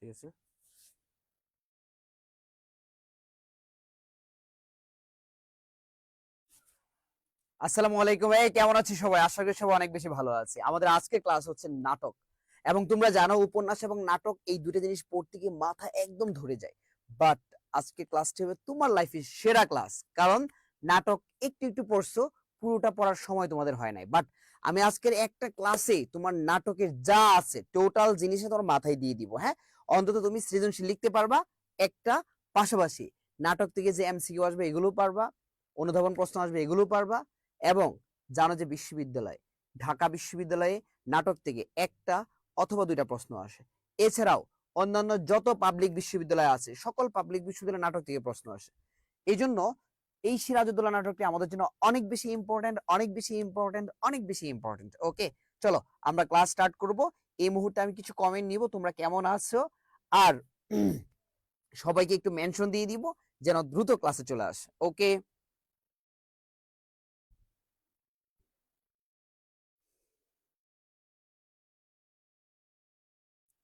ঠিক আছে। আসসালামু আলাইকুম। কেমন আছি সবাই? আশা করি সবাই অনেক বেশি ভালো আছে। আমাদের আজকের ক্লাস হচ্ছে নাটক। এবং তোমরা জানো উপন্যাস এবং নাটক এই দুটো জিনিস পড়তে গিয়ে মাথা একদম ধরে যায়। বাট আজকে ক্লাসটি হবে তোমার লাইফের সেরা ক্লাস। কারণ নাটক একটু একটু পড়ছো, পুরোটা পড়ার সময় তোমাদের হয় নাই। বাট আমি আজকের একটা ক্লাসে তোমার নাটকের যা আছে টোটাল জিনিসে তোমার মাথায় দিয়ে দিব। হ্যাঁ, অন্তত তুমি সৃজনশীল লিখতে পারবা একটা, পাশাপাশি নাটক থেকে যে এমসিকিউ আসবে এগুলো পারবা, অনুধাবন প্রশ্ন আসবে এগুলো পারবা। এবং জানো যে বিশ্ববিদ্যালয়, ঢাকা বিশ্ববিদ্যালয়ে নাটক থেকে একটা অথবা দুইটা প্রশ্ন আসে। এছাড়াও অন্যান্য যত পাবলিক বিশ্ববিদ্যালয় আছে সকল পাবলিক বিশ্ববিদ্যালয় নাটক থেকে প্রশ্ন আসে। এই জন্য এই সিরাজউদ্দৌলা নাটকটি আমাদের জন্য অনেক বেশি ইম্পর্টেন্ট, অনেক বেশি ইম্পর্টেন্ট, অনেক বেশি ইম্পর্টেন্ট। ওকে, চলো আমরা ক্লাস স্টার্ট করব। এই মুহূর্তে আমি কিছু কমেন্ট নিব, তোমরা কেমন আছো, আর সবাইকে একটু মেনশন দিয়ে দিব যেন দ্রুত ক্লাসে চলে আসে। ওকে,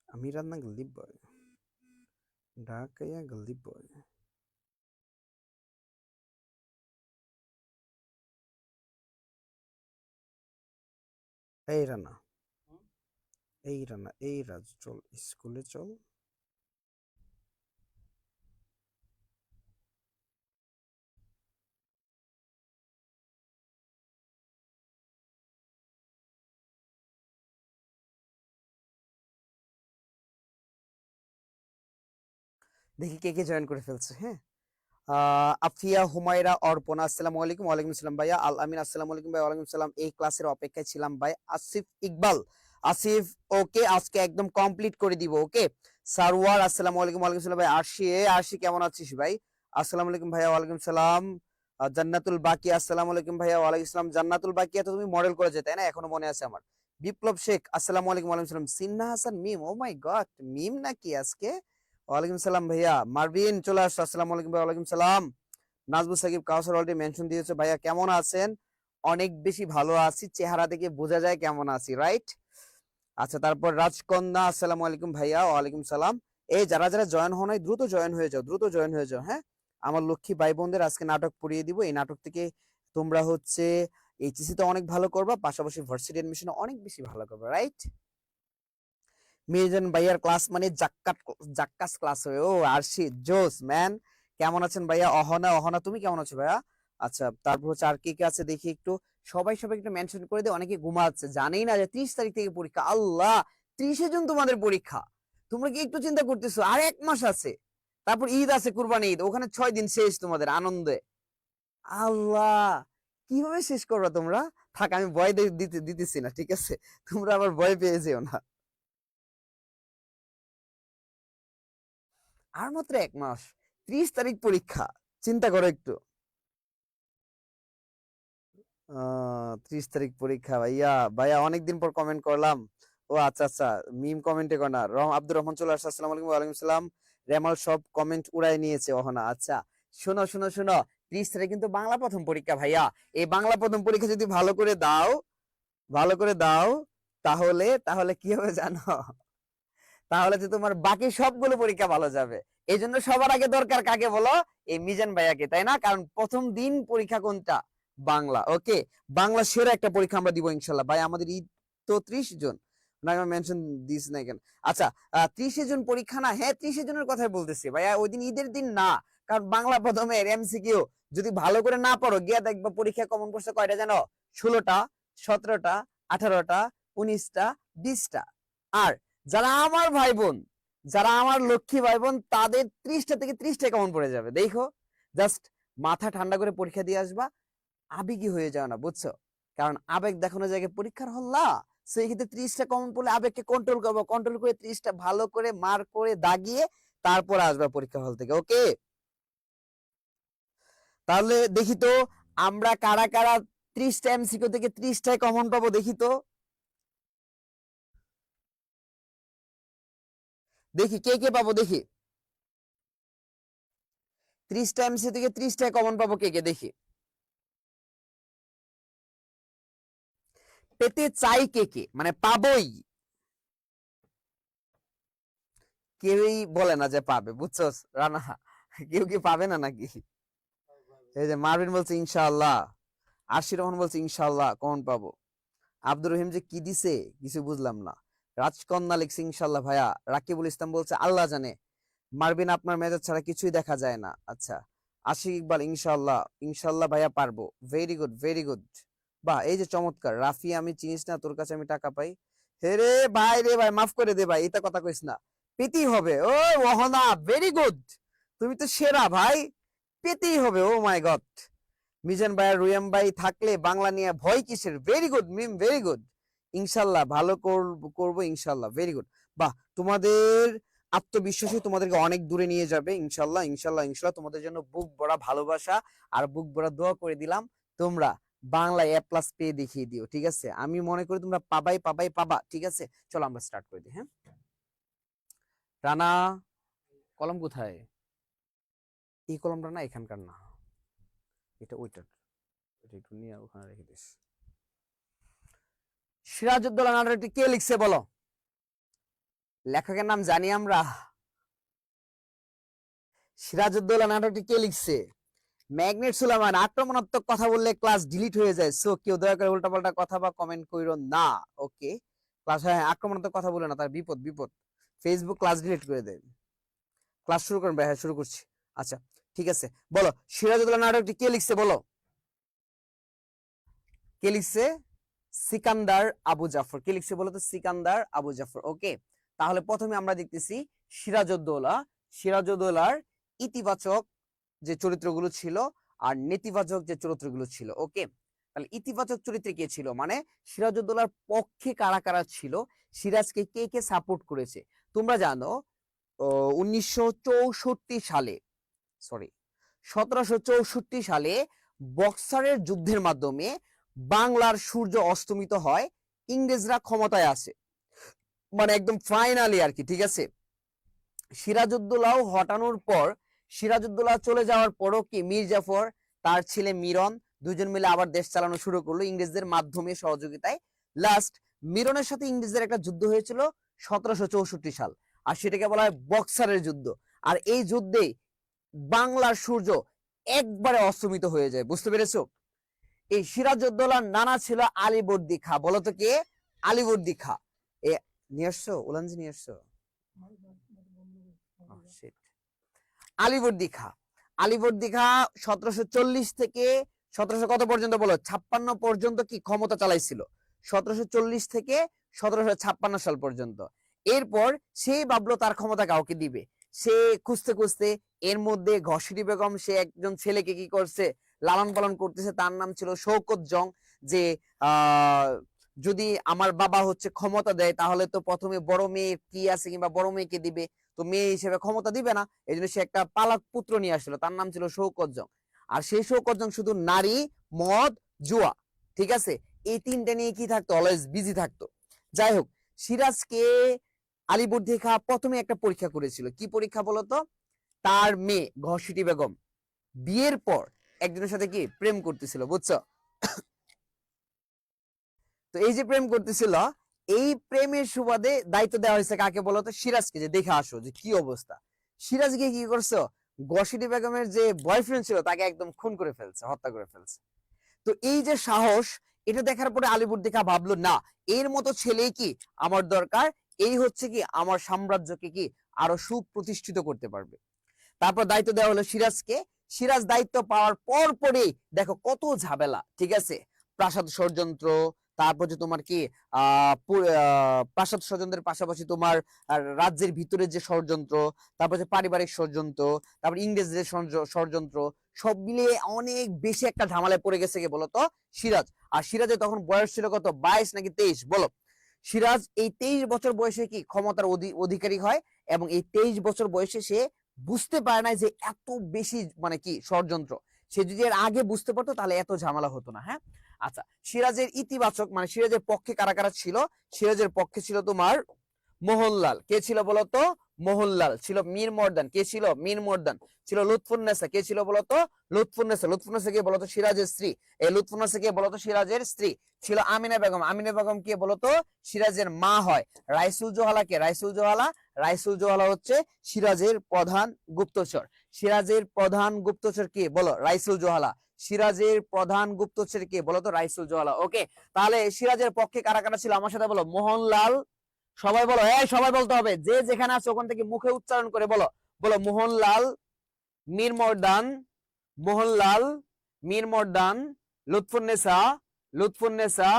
আমি রান্না গল্লি বয়, ঢাকাইয়া গল্লি বয়। এই রান্না, এই রান্না, এই রাজ, চল স্কুলে চল। দেখি কে কে জয়েন করে ফেলছে। হ্যাঁ, আফিয়া, হুমায়রা, অর্পণা, আসসালামু আলাইকুম। ওয়ালাইকুম আসসালাম ভাইয়া। আল আমিন, আসসালামু আলাইকুম ভাই। ওয়ালাইকুম সালাম। এই ক্লাসের অপেক্ষায় ছিলাম ভাই। আসিফ ইকবাল, আসিফ, ওকে আজকে একদম কমপ্লিট করে দিব। ওকে, সারওয়ার, আসসালামু আলাইকুম। ওয়ালাইকুম সালাম ভাই। আরশি, আরশি কেমন আছিস ভাই? আসসালামু আলাইকুম ভাইয়া। ওয়ালাইকুম সালাম। জান্নাতুল বাকি, আসসালামু আলাইকুম ভাইয়া। ওয়ালাইকুম সালাম। জান্নাতুল বাকিয়া তো তুমি মডেল করেছে তাই না? এখনো মনে আছে আমার। বিপ্লব শেখ, আসসালামু আলাইকুম। ওয়ালাইকুম সালাম। সিনহা হাসান মিম, ও মাই গড, মিম নাকি আজকে? ওয়ালাইকুম সালাম ভাইয়া। মারবিন চলে আসছো, আসসালামু আলাইকুম ভাই। ওয়ালাইকুম সালাম। নাজবুল সাকিব কাউসার অলরেডি মেনশন দিয়েছে। ভাইয়া কেমন আছেন? অনেক বেশি ভালো আছি, চেহারা দেখে বোঝা যায় কেমন আছি, রাইট? আচ্ছা, তারপর রাজকন্যা, আসসালামু আলাইকুম ভাইয়া। ওয়ালাইকুম সালাম। এই যারা যারা জয়েন হন নাই দ্রুত জয়েন হয়ে যাও, দ্রুত জয়েন হয়ে যাও। হ্যাঁ, আমার লক্ষ্মী ভাই বোনদের আজকে নাটক পড়িয়ে দিব। এই নাটক থেকে তোমরা হচ্ছে এইচএসসি তে অনেক ভালো করবা, পাশাপাশি ভার্সিটি এডমিশনে অনেক বেশি ভালো করবা, রাইট? মিজান ভাইয়ার ক্লাস মানে জাক্কাট, জাক্কাস ক্লাস হয়। ও আরশি, জোস ম্যান। কেমন আছেন ভাইয়া? অহনা, অহনা তুমি কেমন আছো ভাইয়া? আচ্ছা, তারপর হচ্ছে আর কে কে আছে দেখি একটু। সবাই সবাই একটু মেনশন করে দে, অনেকে ঘুমাচ্ছে, জানেই না যে 30 তারিখ থেকে পরীক্ষা। আল্লাহ, 30শে জুন তোমাদের পরীক্ষা। তোমরা কি একটু চিন্তা করতেছো? আর 1 মাস আছে, তারপর ঈদ আছে, কুরবানি ঈদ, ওখানে 6 দিন শেষ তোমাদের আনন্দে। আল্লাহ, কিভাবে শেষ করবা তোমরা? থাক, আমি ভয় দিতেছি না, ঠিক আছে? তোমরা আবার ভয় পেয়ে যেও না। আর মাত্র 1 মাস, 30 তারিখ পরীক্ষা। চিন্তা করো একটু। 30 তারিখ পরীক্ষা ভাইয়া। ভাইয়া অনেকদিন পর কমেন্ট করলাম। ও আচ্ছা আচ্ছা, মিম কমেন্টে কর না। আব্দুর রহমান চলে আসছে, আসসালামু আলাইকুম। ওয়ালাইকুম সালাম। রেমাল সব কমেন্ট উড়াই নিয়েছে অহনা। আচ্ছা, শোনো শোনো শোনো, 30 তারিখ কিন্তু বাংলা প্রথম পরীক্ষা ভাইয়া। এই বাংলা প্রথম পরীক্ষা যদি ভালো করে দাও, ভালো করে দাও, তাহলে তাহলে কি হবে জানো? তাহলে তো তোমার বাকি সবগুলো পরীক্ষা ভালো যাবে। এই জন্য সবার আগে দরকার কাকে বলো? এই মিজান ভাইয়াকে, তাই না? কারণ প্রথম দিন পরীক্ষা কোনটা? বাংলা। ওকে, বাংলা সেরা একটা পরীক্ষা আমরা দিব ইনশাল্লাহ। ভাই আমাদের ঈদ তো 30 জন, না মেনশন দিস না কেন? আচ্ছা, 30শে জুন পরীক্ষা না? হ্যাঁ, 30শে জুনের কথাই বলতেছি ভাইয়া, ওই দিন ঈদের দিন না। কারণ বাংলা প্রথমের এমসিকিউ যদি ভালো করে না পড়ো, গিয়া দেখবা পরীক্ষা কমন পড়ছে কয়টা জানো? 16টা, 17টা, 18টা, 19টা, 20টা। আর যারা আমার ভাই বোন, যারা আমার লক্ষ্মী ভাই বোন, তাদের 30টা থেকে 30টা কেমন পড়ে যাবে দেখো। জাস্ট মাথা ঠান্ডা করে পরীক্ষা দিয়ে আসবা, আবেগী হয়ে যাও না, বুঝছো? কারণ আবেগ দেখানো জায়গায় পরীক্ষার হল না। সেই ক্ষেত্রে 30টা কমন পড়লে আবেগকে কন্ট্রোল করবো, কন্ট্রোল করে 30টা ভালো করে মার্ক করে দাগিয়ে তারপর আসবা পরীক্ষা হল থেকে। ওকে, তাহলে দেখি তো আমরা কারা কারা 30টা এমসিকিউ থেকে 30টায় কমন পাবো, দেখি তো। দেখি কে কে পাবো, দেখি। 30টা এমসিকিউ থেকে 30টায় কমন পাবো কে কে, দেখি। পেতে চাই কে কে, মানে পাবই। কেউই বলে না যে পাবে, বুঝছস রানা? কেউ কি পাবে না নাকি? এই যে মারভিন বলছে ইনশাআল্লাহ, আশির রহমান বলছে ইনশাআল্লাহ কমন পাবো। আব্দুর রহিম যে কি দিছে কিছু বুঝলাম না। রাজকন্যা লিখছে ইনশাআল্লাহ ভাইয়া। রাকিবুল ইসলাম বলছে আল্লাহ জানে। মারবিন আপনার মেজাজ ছাড়া কিছুই দেখা যায় না। আচ্ছা, আশিক ইকবাল ইনশাআল্লাহ, ইনশাআল্লাহ ভাইয়া পারবো। Very good, very good. বাহ, এই যে চমৎকার। রাফি আমি চিনিস না, তোর কাছে আমি টাকা পাই। হে রে ভাই, রে ভাই মাফ করে দে ভাই, এটা কথা কইস না। পেতেই হবে। ও ওহনা, ভেরি গুড, তুমি তো সেরা ভাই, পেতেই হবে। ও মাই গড। মিজান ভাই আর রুয়াম ভাই থাকলে বাংলা নিয়ে ভয় কিসের? ভেরি গুড মিম, ভেরি গুড। ইনশাল্লাহ ভালো করবো ইনশাল্লাহ, ভেরি গুড। বাহ, তোমাদের আত্মবিশ্বাসী তোমাদেরকে অনেক দূরে নিয়ে যাবে ইনশাল্লাহ, ইনশাল্লাহ, ইনশাল্লাহ। তোমাদের জন্য বুক ভরা ভালোবাসা আর বুক ভরা দোয়া করে দিলাম। তোমরা বাংলা এ প্লাস পেয়ে দেখিয়ে দিও, ঠিক আছে? আমি মনে করি তোমরা পাবাই পাবাই পাবা, ঠিক আছে? চলো আমরা স্টার্ট করে দিই। হ্যাঁ রানা, কলম কোথায়? এই কলমটা না, এখানকার না, এটা ওইটার। এটা একটু নিয়ে ওখানে রেখে দিস। সিরাজউদ্দৌলা নাটকটি কে লিখছে বলো? লেখকের নাম জানি আমরা? সিরাজউদ্দৌলা নাটকটি কে লিখছে? ম্যাগনেট সুলেমান। আক্রমণাত্মক কথা বললে ক্লাস ডিলিট হয়ে যায়, সো কেউ দয়া করে উল্টাপাল্টা কথা বা কমেন্ট কইরো না, ওকে? ক্লাস, হ্যাঁ, আক্রমণাত্মক কথা বলে না, তার বিপদ বিপদ। ফেসবুক ক্লাস ডিলিট করে দেয়। ক্লাস শুরু করেন ভাই। হ্যাঁ, শুরু করছি। আচ্ছা, ঠিক আছে, বলো সিরাজউদ্দৌলা নাটকটি কে লিখছে বলো? কে লিখছে? সিকান্দার আবু জাফর। কে লিখছে বলো তো? সিকান্দার আবু জাফর, ওকে। তাহলে প্রথমে আমরা দেখতেছি সিরাজউদ্দৌলা। সিরাজউদ্দৌলার ইতিবাচক যে চরিত্রগুলো ছিল আর নেতিবাচক যে চরিত্রগুলো ছিল, ওকে। তাহলে ইতিবাচক চরিত্রে কে ছিল, মানে সিরাজউদ্দৌলার পক্ষে কারা কারা ছিল, সিরাজকে কে কে সাপোর্ট করেছে? তোমরা জানো 1964 সালে, সরি 1764 সালে বক্সারের যুদ্ধের মাধ্যমে বাংলার সূর্য অস্তমিত হয়, ইংরেজরা ক্ষমতায় আসে, মানে একদম ফাইনালি আর কি, ঠিক আছে? সিরাজউদ্দৌলাও হটানোর পর, সিরাজউদ্দৌলা চলে যাওয়ার পরও কি মীর জাফর, তার ছেলে মিরন, দুজন মিলে আবার দেশ চালানো শুরু করলো ইংরেজদের মাধ্যমে, সহযোগিতায়। লাস্ট মিরনের সাথে ইংরেজদের একটা যুদ্ধ হয়েছিল 1764 সাল, আর সেটাকে বলা হয় বক্সারের যুদ্ধ। আর এই যুদ্ধে বাংলার সূর্য একবারে অস্তমিত হয়ে যায়, বুঝতে পেরেছো? এই সিরাজউদ্দৌলার নানা ছিল আলীবর্দী খাঁ। বলো তো কে? আলীবর্দী খাঁ। এ নিয়ে আসছো, উলানজি নিয়ে আসছো? আলীবর্দী খাঁ। আলীবর্দী খাঁ 1740 থেকে 1700 কত পর্যন্ত বলো? 56 পর্যন্ত কি ক্ষমতা চালাইছিল। 1740 থেকে 1756 সাল পর্যন্ত। এরপর সে ভাবলো তার ক্ষমতা কাউকে দিবে। সে খুঁজতে খুঁজতে এর মধ্যে ঘসিটি বেগম, সে একজন ছেলেকে কি করছে, লালন পালন করতেছে, তার নাম ছিল শৌকত জং। যে যদি আমার বাবা হচ্ছে ক্ষমতা দেয়, তাহলে তো প্রথমে বড় মেয়ে কি আছে কিংবা বড় মেয়েকে দিবে, তো মেয়ে হিসেবে ক্ষমতা দিবে না। এই জন্য সে একটা পালক পুত্র নিয়ে আসলো, তার নাম ছিল শৌকত জং। আর সেই শৌকত জং শুধু নারী, মদ, জুয়া, ঠিক আছে, এই তিনটা নিয়ে কি থাকতো, অলওয়েজ বিজি থাকতো। যাই হোক, সিরাজকে আলীবর্দী খাঁ প্রথমে একটা পরীক্ষা করেছিল। কি পরীক্ষা বলতো? তার মেয়ে ঘসিটি বেগম বিয়ের পর একজনের সাথে কি প্রেম করতেছিল, বুঝছো? তো এই যে প্রেম করতেছিল, এই প্রেমের সুবাদে দায়িত্ব দেওয়া হয়েছে কাকে বলতো? সিরাজকে, যে দেখে আসো যে কি অবস্থা। সিরাজ গিয়ে কি করছো, ঘসিটি বেগমের যে বয়ফ্রেন্ড ছিল তাকে একদম খুন করে ফেলছে, হত্যা করে ফেলছে। তো এই যে সাহস, এটা দেখার পরে আলীবর্দী খাঁ ভাবলো, না, এর মতো ছেলে কি আমার দরকার, এই হচ্ছে কি আমার সাম্রাজ্যকে কি আরো সুপ্রতিষ্ঠিত করতে পারবে। তারপর দায়িত্ব দেওয়া হলো সিরাজকে। সিরাজ দায়িত্ব পাওয়ার পর পরেই দেখো কত ঝামেলা, ঠিক আছে? প্রাসাদ ষড়যন্ত্র, তারপর যে তোমার কি প্রাসাদ ষড়যন্ত্রের পাশাপাশি তোমার রাজ্যের ভিতরে যে ষড়যন্ত্র, তারপর যে পারিবারিক ষড়যন্ত্র, তারপর ইংরেজদের ষড়যন্ত্র, সব মিলিয়ে অনেক বেশি একটা ঝামেলায় পড়ে গেছে কে বলতো? সিরাজ। আর সিরাজের তখন বয়স ছিল কত, 22 নাকি 23 বলো? সিরাজ এই 23 বছর বয়সে কি ক্ষমতার অধিকারী হয়, এবং এই 23 বছর বয়সে সে বুঝতে পারে না যে এত বেশি মানে কি ষড়যন্ত্র। সে যদি এর আগে বুঝতে পারতো তাহলে এত ঝামেলা হতো না। হ্যাঁ, আচ্ছা, সিরাজের ইতিবাচক মানে সিরাজের পক্ষে কারা কারা ছিল? সিরাজের পক্ষে ছিল তোমার মোহনলাল। কে ছিল বলতো? মোহনলাল ছিল। মীর মর্দান কে ছিল? মীর মর্দান ছিল। লুৎফুন্নেসা কে ছিল বলতো? লুৎফুন্নেসা। লুৎফুন্নেসা কে বলতো? সিরাজের স্ত্রী। এই লুৎফুন্নেসা কে বলতো? সিরাজের স্ত্রী ছিল। আমিনা বেগম। আমিনা বেগম কে বলতো? সিরাজের মা হয়। রাইসুল জোহালা কে? রাইসুল জোহালা। রাইসুল জোহালা হচ্ছে সিরাজের প্রধান গুপ্তচর। সিরাজের প্রধান গুপ্তচর কে? বলো। রাইসুল জোহালা। সিরাজের প্রধান গুপ্তচর কে? বলতো। রাইসুল জোহালা। ওকে, তাহলে সিরাজের পক্ষে কারা কারা ছিল আমার সাথে বলো। মোহনলাল। সবাই বলো, এই সবাই বলতে হবে, যে যেখানে আছে ওখান থেকে মুখে উচ্চারণ করে বলো। বলো মোহনলাল, মীর মর্দান, মোহনলাল, মীর মর্দান, লুৎফুন্নেসা, লুৎফুন্নেসা,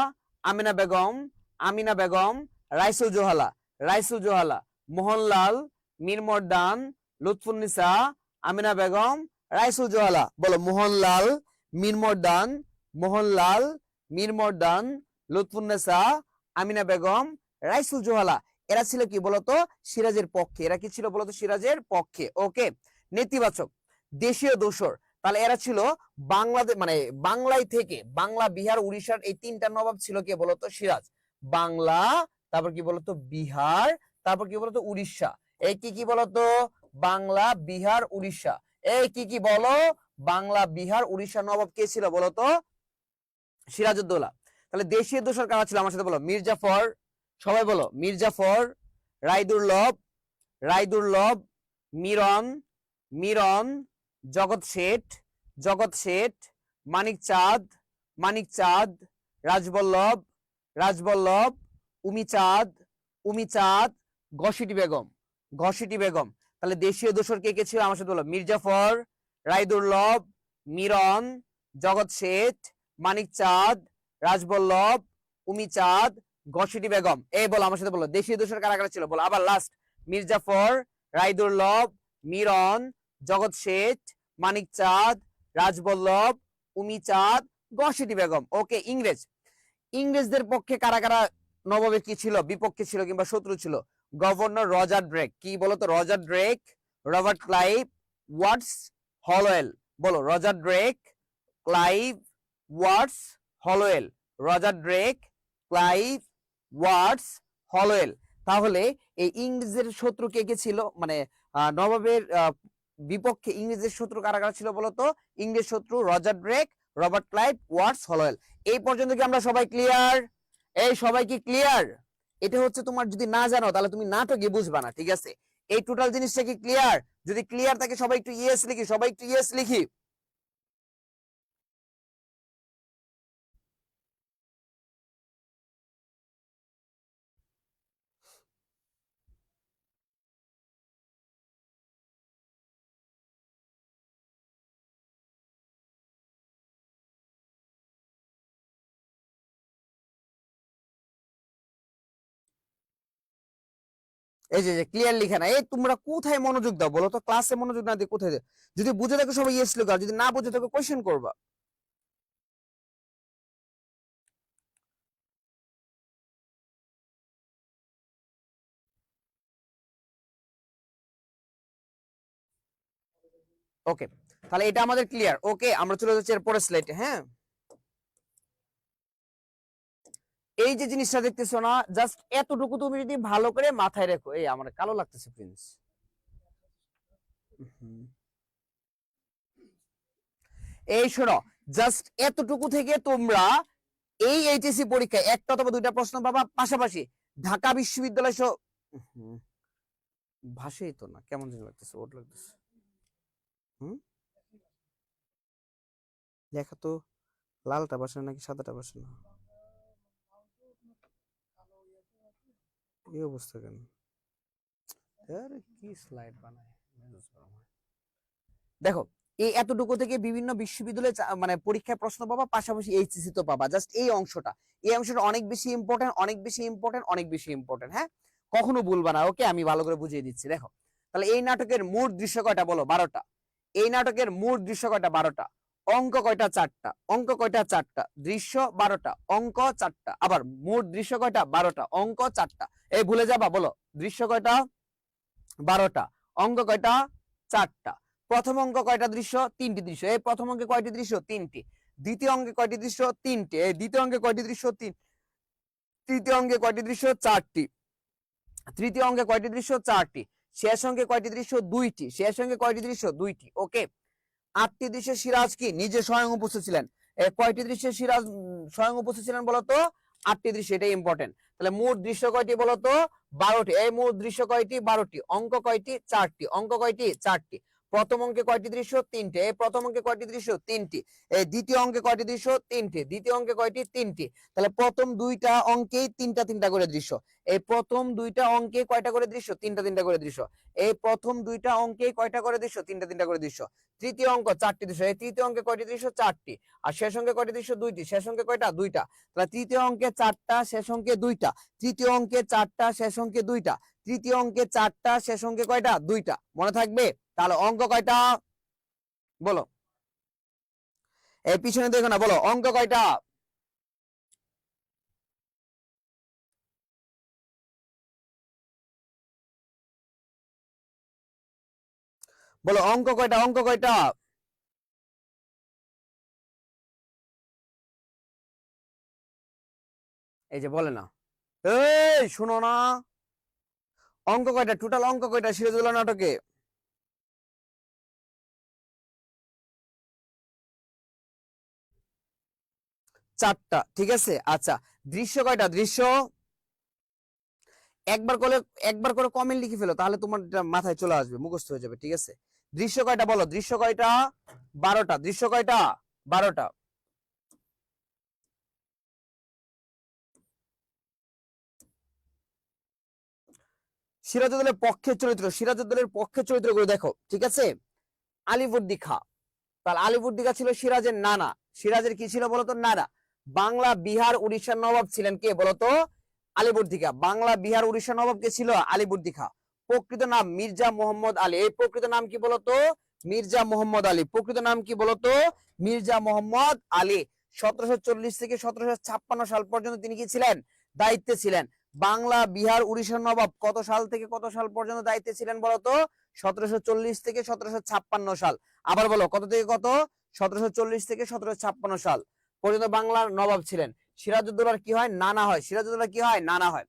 আমিনা বেগম, আমিনা বেগম, রাইসুল জোহালা, রাইসুল জোহালা, মোহনলাল, মীর মর্দান, লুৎফুন্নেসা, আমিনা বেগম, রাইসুল জোহালা। বলো মোহনলাল, মীর মর্দান, মোহনলাল, মীর মর্দান, লুৎফুন্নেসা, আমিনা বেগম, রাইসুল জোহালা। এরা ছিল কি বলতো? সিরাজের পক্ষে। এরা কি ছিল বলতো? সিরাজের পক্ষে। ওকে, নেতিবাচক, দেশীয় দোসর। তাহলে এরা ছিল বাংলাদেশ, মানে বাংলায় থেকে, বাংলা, বিহার, উড়িষ্যার এই তিনটা নবাব ছিল কে বলতো? সিরাজ। বাংলা, তারপর কি বলতো? বিহার, তারপর কি বলতো? উড়িষ্যা। এই কি কি বলতো? বাংলা, বিহার, উড়িষ্যা। এই কি কি বলো? বাংলা, বিহার, উড়িষ্যা নবাব কে ছিল বলতো? সিরাজউদ্দৌলা। তাহলে দেশীয় দোসর কারা ছিল আমার সাথে বলো। মির্জাফর। সবাই বলো মির্জাফর, রায়দুর্লভ, রায়দুর্লভ, মিরন, মিরন, জগৎ শেঠ, জগৎ শেঠ, মানিক চাঁদ, মানিক চাঁদ, রাজবল্লভ, রাজবল্লভ, উমিচাঁদ, উমিচাঁদ, ঘসিটি বেগম, ঘসিটি বেগম। তাহলে দেশীয় দোসর কে কে ছিল আমার সাথে বলো। মির্জাফর, রায়দুর্লভ, মিরন, জগৎ শেঠ, মানিক চাঁদ, রাজবল্লভ, উমিচাঁদ, ঘসিটি বেগম। এই বলো আমার সাথে বলো, দেশীয় দোসর কারা কারা ছিল বলো। আবার লাস্ট, মির্জাফর, রায়দুর্লভ, মিরন, জগৎ শেঠ, মানিক চাঁদ, রাজবল্লভ, উমিচাঁদ, ঘসিটি বেগম। ওকে, ইংরেজ। ইংরেজদের পক্ষে কারা কারা নবাবে কি ছিল? বিপক্ষে ছিল কিংবা শত্রু ছিল? Governor Roger Drake. কি বলতো? রজার ড্রেক, রবার্ট ক্লাইভ, ওয়াটস, হলওয়েল। বলো রজার ড্রেক, ক্লাইভ, ওয়াটস, হলওয়েল। রজার ড্রেক, ক্লাইভ, ওয়াটস, হলওয়েল। তাহলে এই ইংরেজের শত্রু কে কে ছিল? মানে নবাবের বিপক্ষে ইংরেজের শত্রু কারা কারা ছিল বলতো? ইংরেজ শত্রু রজার ড্রেক, রবার্ট ক্লাইভ, ওয়াটস, হলওয়েল। এই পর্যন্ত কি আমরা সবাই ক্লিয়ার? এই সবাই কি ক্লিয়ার? এটা হচ্ছে তোমার, যদি না জানো তাহলে তুমি নাটকে বুঝবা না, ঠিক আছে? এই টোটাল জিনিসটা কি ক্লিয়ার? যদি ক্লিয়ার থাকে সবাই একটু ইয়েস লিখি, সবাই একটু ইয়েস লিখি। এই যে ক্লিয়ার লিখে না, এই তোমরা কোথায় মনোযোগ দাও বলো তো? ক্লাসে মনোযোগ না দিয়ে কোথায় দাও? যদি বুঝে থাকো সবাই ইয়েস লিখো, আর যদি না বুঝে থাকো কোশ্চেন করবা। ওকে, তাহলে এটা আমাদের ক্লিয়ার। ওকে, আমরা চলে যাচ্ছি এর পরের স্লাইডে। হ্যাঁ, এই যে জিনিসটা দেখতেছো না, জাস্ট এতটুকু তুমি যদি ভালো করে মাথায় রেখো। এই আমার কালো লাগতেছে প্রিন্স। এই শোনো, জাস্ট এতটুকু থেকে তোমরা এই এইচএসসি পরীক্ষায় একটা অথবা দুইটা প্রশ্ন পাবা। পাশাপাশি ঢাকা বিশ্ববিদ্যালয় সহ ভাষাই তো না, কেমন যেন লাগতেছে, ওট লাগতেছে। লেখা তো লালটা বাসে নাকি সাদাটা বাসে না? এই অবস্থা কেন? কি স্লাইড বানায়, দেখো এই এতটুকু থেকে বিভিন্ন বিশ্ববিদ্যালয়ে মানে পরীক্ষায় প্রশ্ন পাবা, পাশাপাশি এইচএসসি তো পাবা। জাস্ট এই অংশটা, এই অংশটা অনেক বেশি ইম্পর্টেন্ট, অনেক বেশি ইম্পর্টেন্ট, অনেক বেশি ইম্পর্টেন্ট। হ্যাঁ, কখনো ভুলবা না। ওকে, আমি ভালো করে বুঝিয়ে দিচ্ছি। দেখো, তাহলে এই নাটকের মোট দৃশ্য কয়টা বলো? 12টা। এই নাটকের মোট দৃশ্য কয়টা? 12টা। অঙ্ক কয়টা? 4টা। অঙ্ক কয়টা? 4টা। দৃশ্য 12টা, অঙ্ক 4টা। আবার মোট দৃশ্য কয়টা? 12টা, অঙ্ক 4টা। এই ভুলে যাবা? বলো দৃশ্য কয়টা? 12টা, অঙ্ক কয়টা? 4টা। প্রথম অঙ্ক কয়টা দৃশ্য? 3টি দৃশ্য। এই প্রথম অঙ্কে কয়টি দৃশ্য? 3টি। দ্বিতীয় অঙ্কে কয়টি দৃশ্য? 3টি। এই দ্বিতীয় অঙ্কে কয়টি দৃশ্য? 3। তৃতীয় অঙ্কে কয়টি দৃশ্য? 4টি। তৃতীয় অঙ্কে কয়টি দৃশ্য? 4টি। শেষ অঙ্কে কয়টি দৃশ্য? 2টি। শেষ অঙ্কে কয়টি দৃশ্য? 2টি। ওকে, 8টি দৃশ্যে সিরাজ কি নিজে স্বয়ং উপস্থিত ছিলেন। কয়টি দৃশ্যে সিরাজ স্বয়ং উপস্থিত ছিলেন বলতো? 8টি দৃশ্য, এটা ইম্পর্টেন্ট। তাহলে মোট দৃশ্য কয়টি বলতো? 12টি। এই মোট দৃশ্য কয়টি? 12টি। অঙ্ক কয়টি? 4টি। অঙ্ক কয়টি? 4টি। প্রথম অঙ্কে কয়টি দৃশ্য? 3টে। এই প্রথম অঙ্কে কয়টি দৃশ্য? 3টি। এই দ্বিতীয় অঙ্কে কয়টি দৃশ্য? 3টে। দ্বিতীয় অঙ্কে কয়টি? 3টি। তাহলে প্রথম দুইটা অঙ্কেই তিনটা তিনটা করে দৃশ্য। এই প্রথম দুইটা অঙ্কে কয়টা করে দৃশ্য? তিনটা তিনটা করে দৃশ্য। এই প্রথম দুইটা অঙ্কে কয়টা করে দৃশ্য? তিনটা তিনটা করে দৃশ্য। তৃতীয় অঙ্ক 4টি দৃশ্য। এই তৃতীয় অঙ্কে কয়টি দৃশ্য? 4টি। আর শেষ অঙ্কে কয়টি দৃশ্য? 2টি। শেষ অঙ্কে কয়টা? 2টা। তাহলে তৃতীয় অঙ্কে 4টা, শেষ অঙ্কে 2টা। তৃতীয় অঙ্কে 4টা, শেষ অঙ্কে 2টা। তৃতীয় অঙ্কে 4টা, শেষ অঙ্কে কয়টা? 2টা। মনে থাকবে? তাহলে অঙ্ক কয়টা বলো? এই পিছনে দেখো না, বলো অঙ্ক কয়টা? বলো অঙ্ক কয়টা? অঙ্ক কয়টা? এই যে বলে না, এই শুনো না, অঙ্ক কয়টা? টোটাল অঙ্ক কয়টা সিরাজউদ্দৌলা নাটকে? 4টা। ঠিক আছে, আচ্ছা। দৃশ্য কয়টা? দৃশ্য একবার করে, একবার করে কমেন্ট লিখে ফেলো, তাহলে তোমার মাথায় চলে আসবে, মুখস্থ হয়ে যাবে। ঠিক আছে, দৃশ্য কয়টা বলো? দৃশ্য কয়টা? 12টা। দৃশ্য কয়টা? 12টা। সিরাজউদ্দৌলের পক্ষের চরিত্র, সিরাজউদ্দৌলের পক্ষের চরিত্রগুলো দেখো। ঠিক আছে, আলিবর্দী খাঁ। তাহলে আলিবর্দী খাঁ ছিল সিরাজের নানা। সিরাজের কি ছিল বলতো? নানা। বাংলা, বিহার, উড়িষ্যার নবাব ছিলেন কে বলতো? আলিবর্দী খাঁ। বাংলা, বিহার, উড়িষ্যার নবাব কে ছিল? আলিবর্দী খাঁ। প্রকৃত নাম মির্জা মোহাম্মদ আলী। এই প্রকৃত নাম কি বলতো? মির্জা মোহাম্মদ আলী। প্রকৃত নাম কি বলতো? মির্জা মোহাম্মদ আলী। 1740 থেকে 1756 সাল পর্যন্ত তিনি কি ছিলেন? দায়িত্বে ছিলেন। বাংলা, বিহার, উড়িষ্যার নবাব কত সাল থেকে কত সাল পর্যন্ত দায়িত্বে ছিলেন বলতো? 1740 থেকে 1756 সাল। আবার বলো, কত থেকে কত? 1740 থেকে 1756 সাল পর্যন্ত বাংলার নবাব ছিলেন। সিরাজউদ্দৌলার কি হয়? নানা হয়। সিরাজউদ্দৌলা কি হয়? নানা হয়।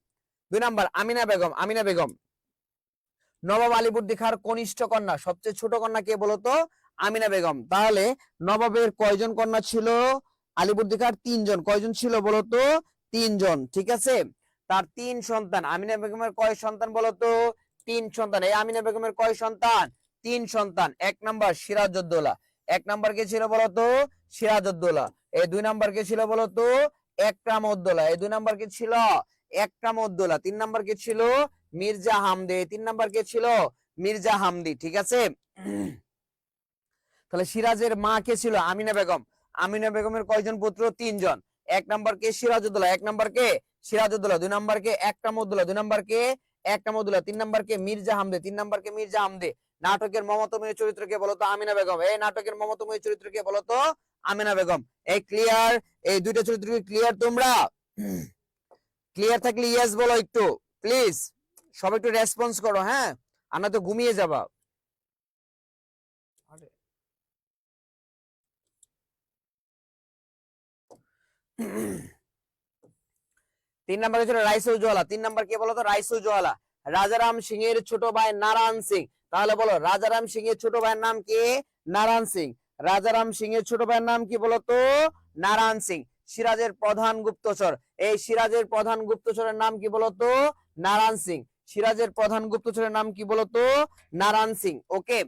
2 নাম্বার, আমিনা বেগম। আমিনা বেগম নবাব আলীবর্দী খাঁর কনিষ্ঠ কন্যা। সবচেয়ে ছোট কন্যা কে বলতো? আমিনা বেগম। তাহলে নবাবের কয়জন কন্যা ছিল? আলীবর্দী খাঁর 3জন। কয়জন ছিল বলতো? 3জন। ঠিক আছে, তার 3 সন্তান। আমিনা বেগমের কয় সন্তান বলতো? 3 সন্তান। এই আমিনা বেগমের কয় সন্তান? 3 সন্তান। 1 নাম্বার সিরাজউদ্দৌলা। 1 নাম্বার কে ছিল বলতো? সিরাজউদ্দৌলা। এই 2 নাম্বার কে ছিল বলতো? একরামউদ্দৌলা। এই 2 নাম্বার কে ছিল? একরামউদ্দৌলা। 3 নাম্বার কে ছিল? মির্জা হামদে। 3 নাম্বার কে ছিল? মির্জা হামদি। ঠিক আছে, তাহলে সিরাজের মা কে ছিল? আমিনা বেগম। আমিনা বেগমের কয়জন পুত্র? 3জন। 1 নাম্বার কে? সিরাজউদ্দৌলা। 1 নাম্বার কে? সিরাজউদ্দৌলা। 2 নাম্বার কে? একরামউদ্দৌলা। 2 নাম্বার কে? একরামউদ্দৌলা। 3 নাম্বার কে? মির্জা হামদে। 3 নাম্বার কে? মির্জা হামদে। নাটকের মমতাময়ী চরিত্র কে বলতো? আমিনা বেগম। এই নাটকের মমতাময়ী চরিত্র কে বলতো? আমিনা বেগম। এই ক্লিয়ার? এই দুইটা চরিত্র কি ক্লিয়ার তোমরা? ক্লিয়ার থাকলে ইয়েস বলো একটু প্লিজ। সবাই একটু রেসপন্স করো, হ্যাঁ, আমরা তো ঘুমিয়ে যাবা। 3 নাম্বার ছিল রাইসুলজওয়ালা। 3 নাম্বার কে বলতো? রাইসুলজওয়ালা। রাজারাম সিং এর ছোট ভাই নারায়ণ সিং। তাহলে বলো, রাজারাম সিং এর ছোট ভাইয়ের নাম কি? নারায়ণ সিং। রাজারাম সিং এর ছোট ভাইয়ের নাম কি বলতো? নারায়ণ সিং। সিরাজের প্রধান গুপ্তচর। এই সিরাজের প্রধান গুপ্তচরের নাম কি বলতো? নারায়ণ সিং। সিরাজের প্রধান গুপ্তচরের নাম কি বলতো? নারায়ণ সিং। ওকে,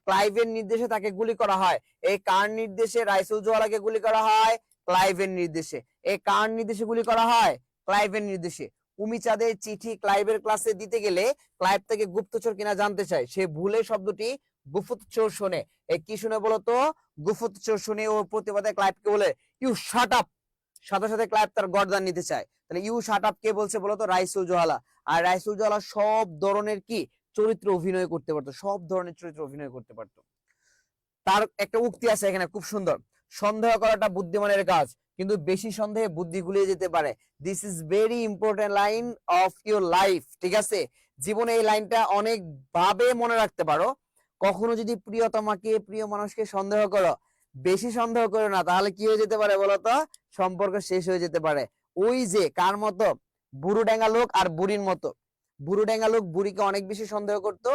ক্লাইভের নির্দেশে তাকে গুলি করা হয়। এই কার নির্দেশে রাইসুলজওয়ালাকে গুলি করা হয়? ক্লাইভের নির্দেশে। এই কার নির্দেশে গুলি করা হয়? ক্লাইভের নির্দেশে। উমিচাঁদের চিঠি ক্লাইভের ক্লাসে দিতে গেলে ক্লাইভ থেকে গুপ্তচর কিনা জানতে চায়। সে ভুলে শব্দটি গুপ্তচর শোনে। এই কি শুনে বলতো? গুপ্তচর শুনে ও প্রতিবাদে ক্লাইভকে বলে ইউ শাট আপ। সাথে সাথে ক্লাইভ তার গর্দান নিতে চায়। তাহলে ইউ শাট আপ কে বলছে বলতো? রাইসুলজওয়ালা। আর রাইসুলজওয়ালা সব ধরনের কি চরিত্র অভিনয় করতে পারতো, সব ধরনের চরিত্র অভিনয় করতে পারতো। তার একটা উক্তি আছে এখানে খুব সুন্দর, সন্দেহ করাটা বুদ্ধিমানের কাজ, কিন্তু বেশি সন্দেহে বুদ্ধি গুলিয়ে যেতে পারে। This is very important line of your life. ঠিক আছে, জীবনে এই লাইনটা অনেক ভাবে মনে রাখতে পারো। কখনো যদি প্রিয়তমাকে, প্রিয় মানুষকে সন্দেহ করো, বেশি সন্দেহ করো না, তাহলে কি হয়ে যেতে পারে বলতো? সম্পর্ক শেষ হয়ে যেতে পারে। ওই যে কার মতো? বুড়ো ডেঙ্গা লোক আর বুড়ির মতো। বুড়োডাঙ্গা লোক বুড়িকে অনেক বেশি সন্দেহ করত,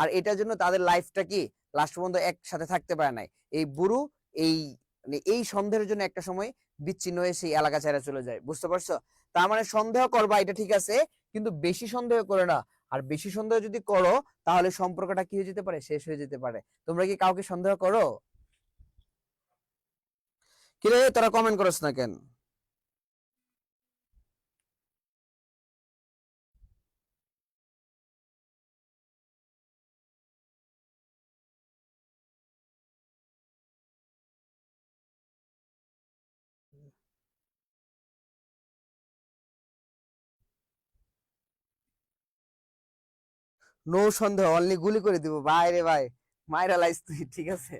আর এটার জন্য তাদের লাইফটা কি লাস্ট পর্যন্ত একসাথে থাকতে পারে নাই। এই বুড়ো এই মানে এই সন্দেহের জন্য একটা সময় বিচ্ছিন্ন হয়ে সেই এলাকা ছেড়ে চলে যায়, বুঝতে পারছো? তার মানে সন্দেহ করবা এটা ঠিক আছে, কিন্তু বেশি সন্দেহ করে না। আর বেশি সন্দেহ যদি করো তাহলে সম্পর্কটা কি হয়ে যেতে পারে, শেষ হয়ে যেতে পারে। তোমরা কি কাউকে সন্দেহ করো? কি রে তোরা কমেন্ট করছ না কেন? নো সন্দেহ, অনলি গুলি করে দিব ভাই রে ভাই, মাইরা লাইস তুই, ঠিক আছে?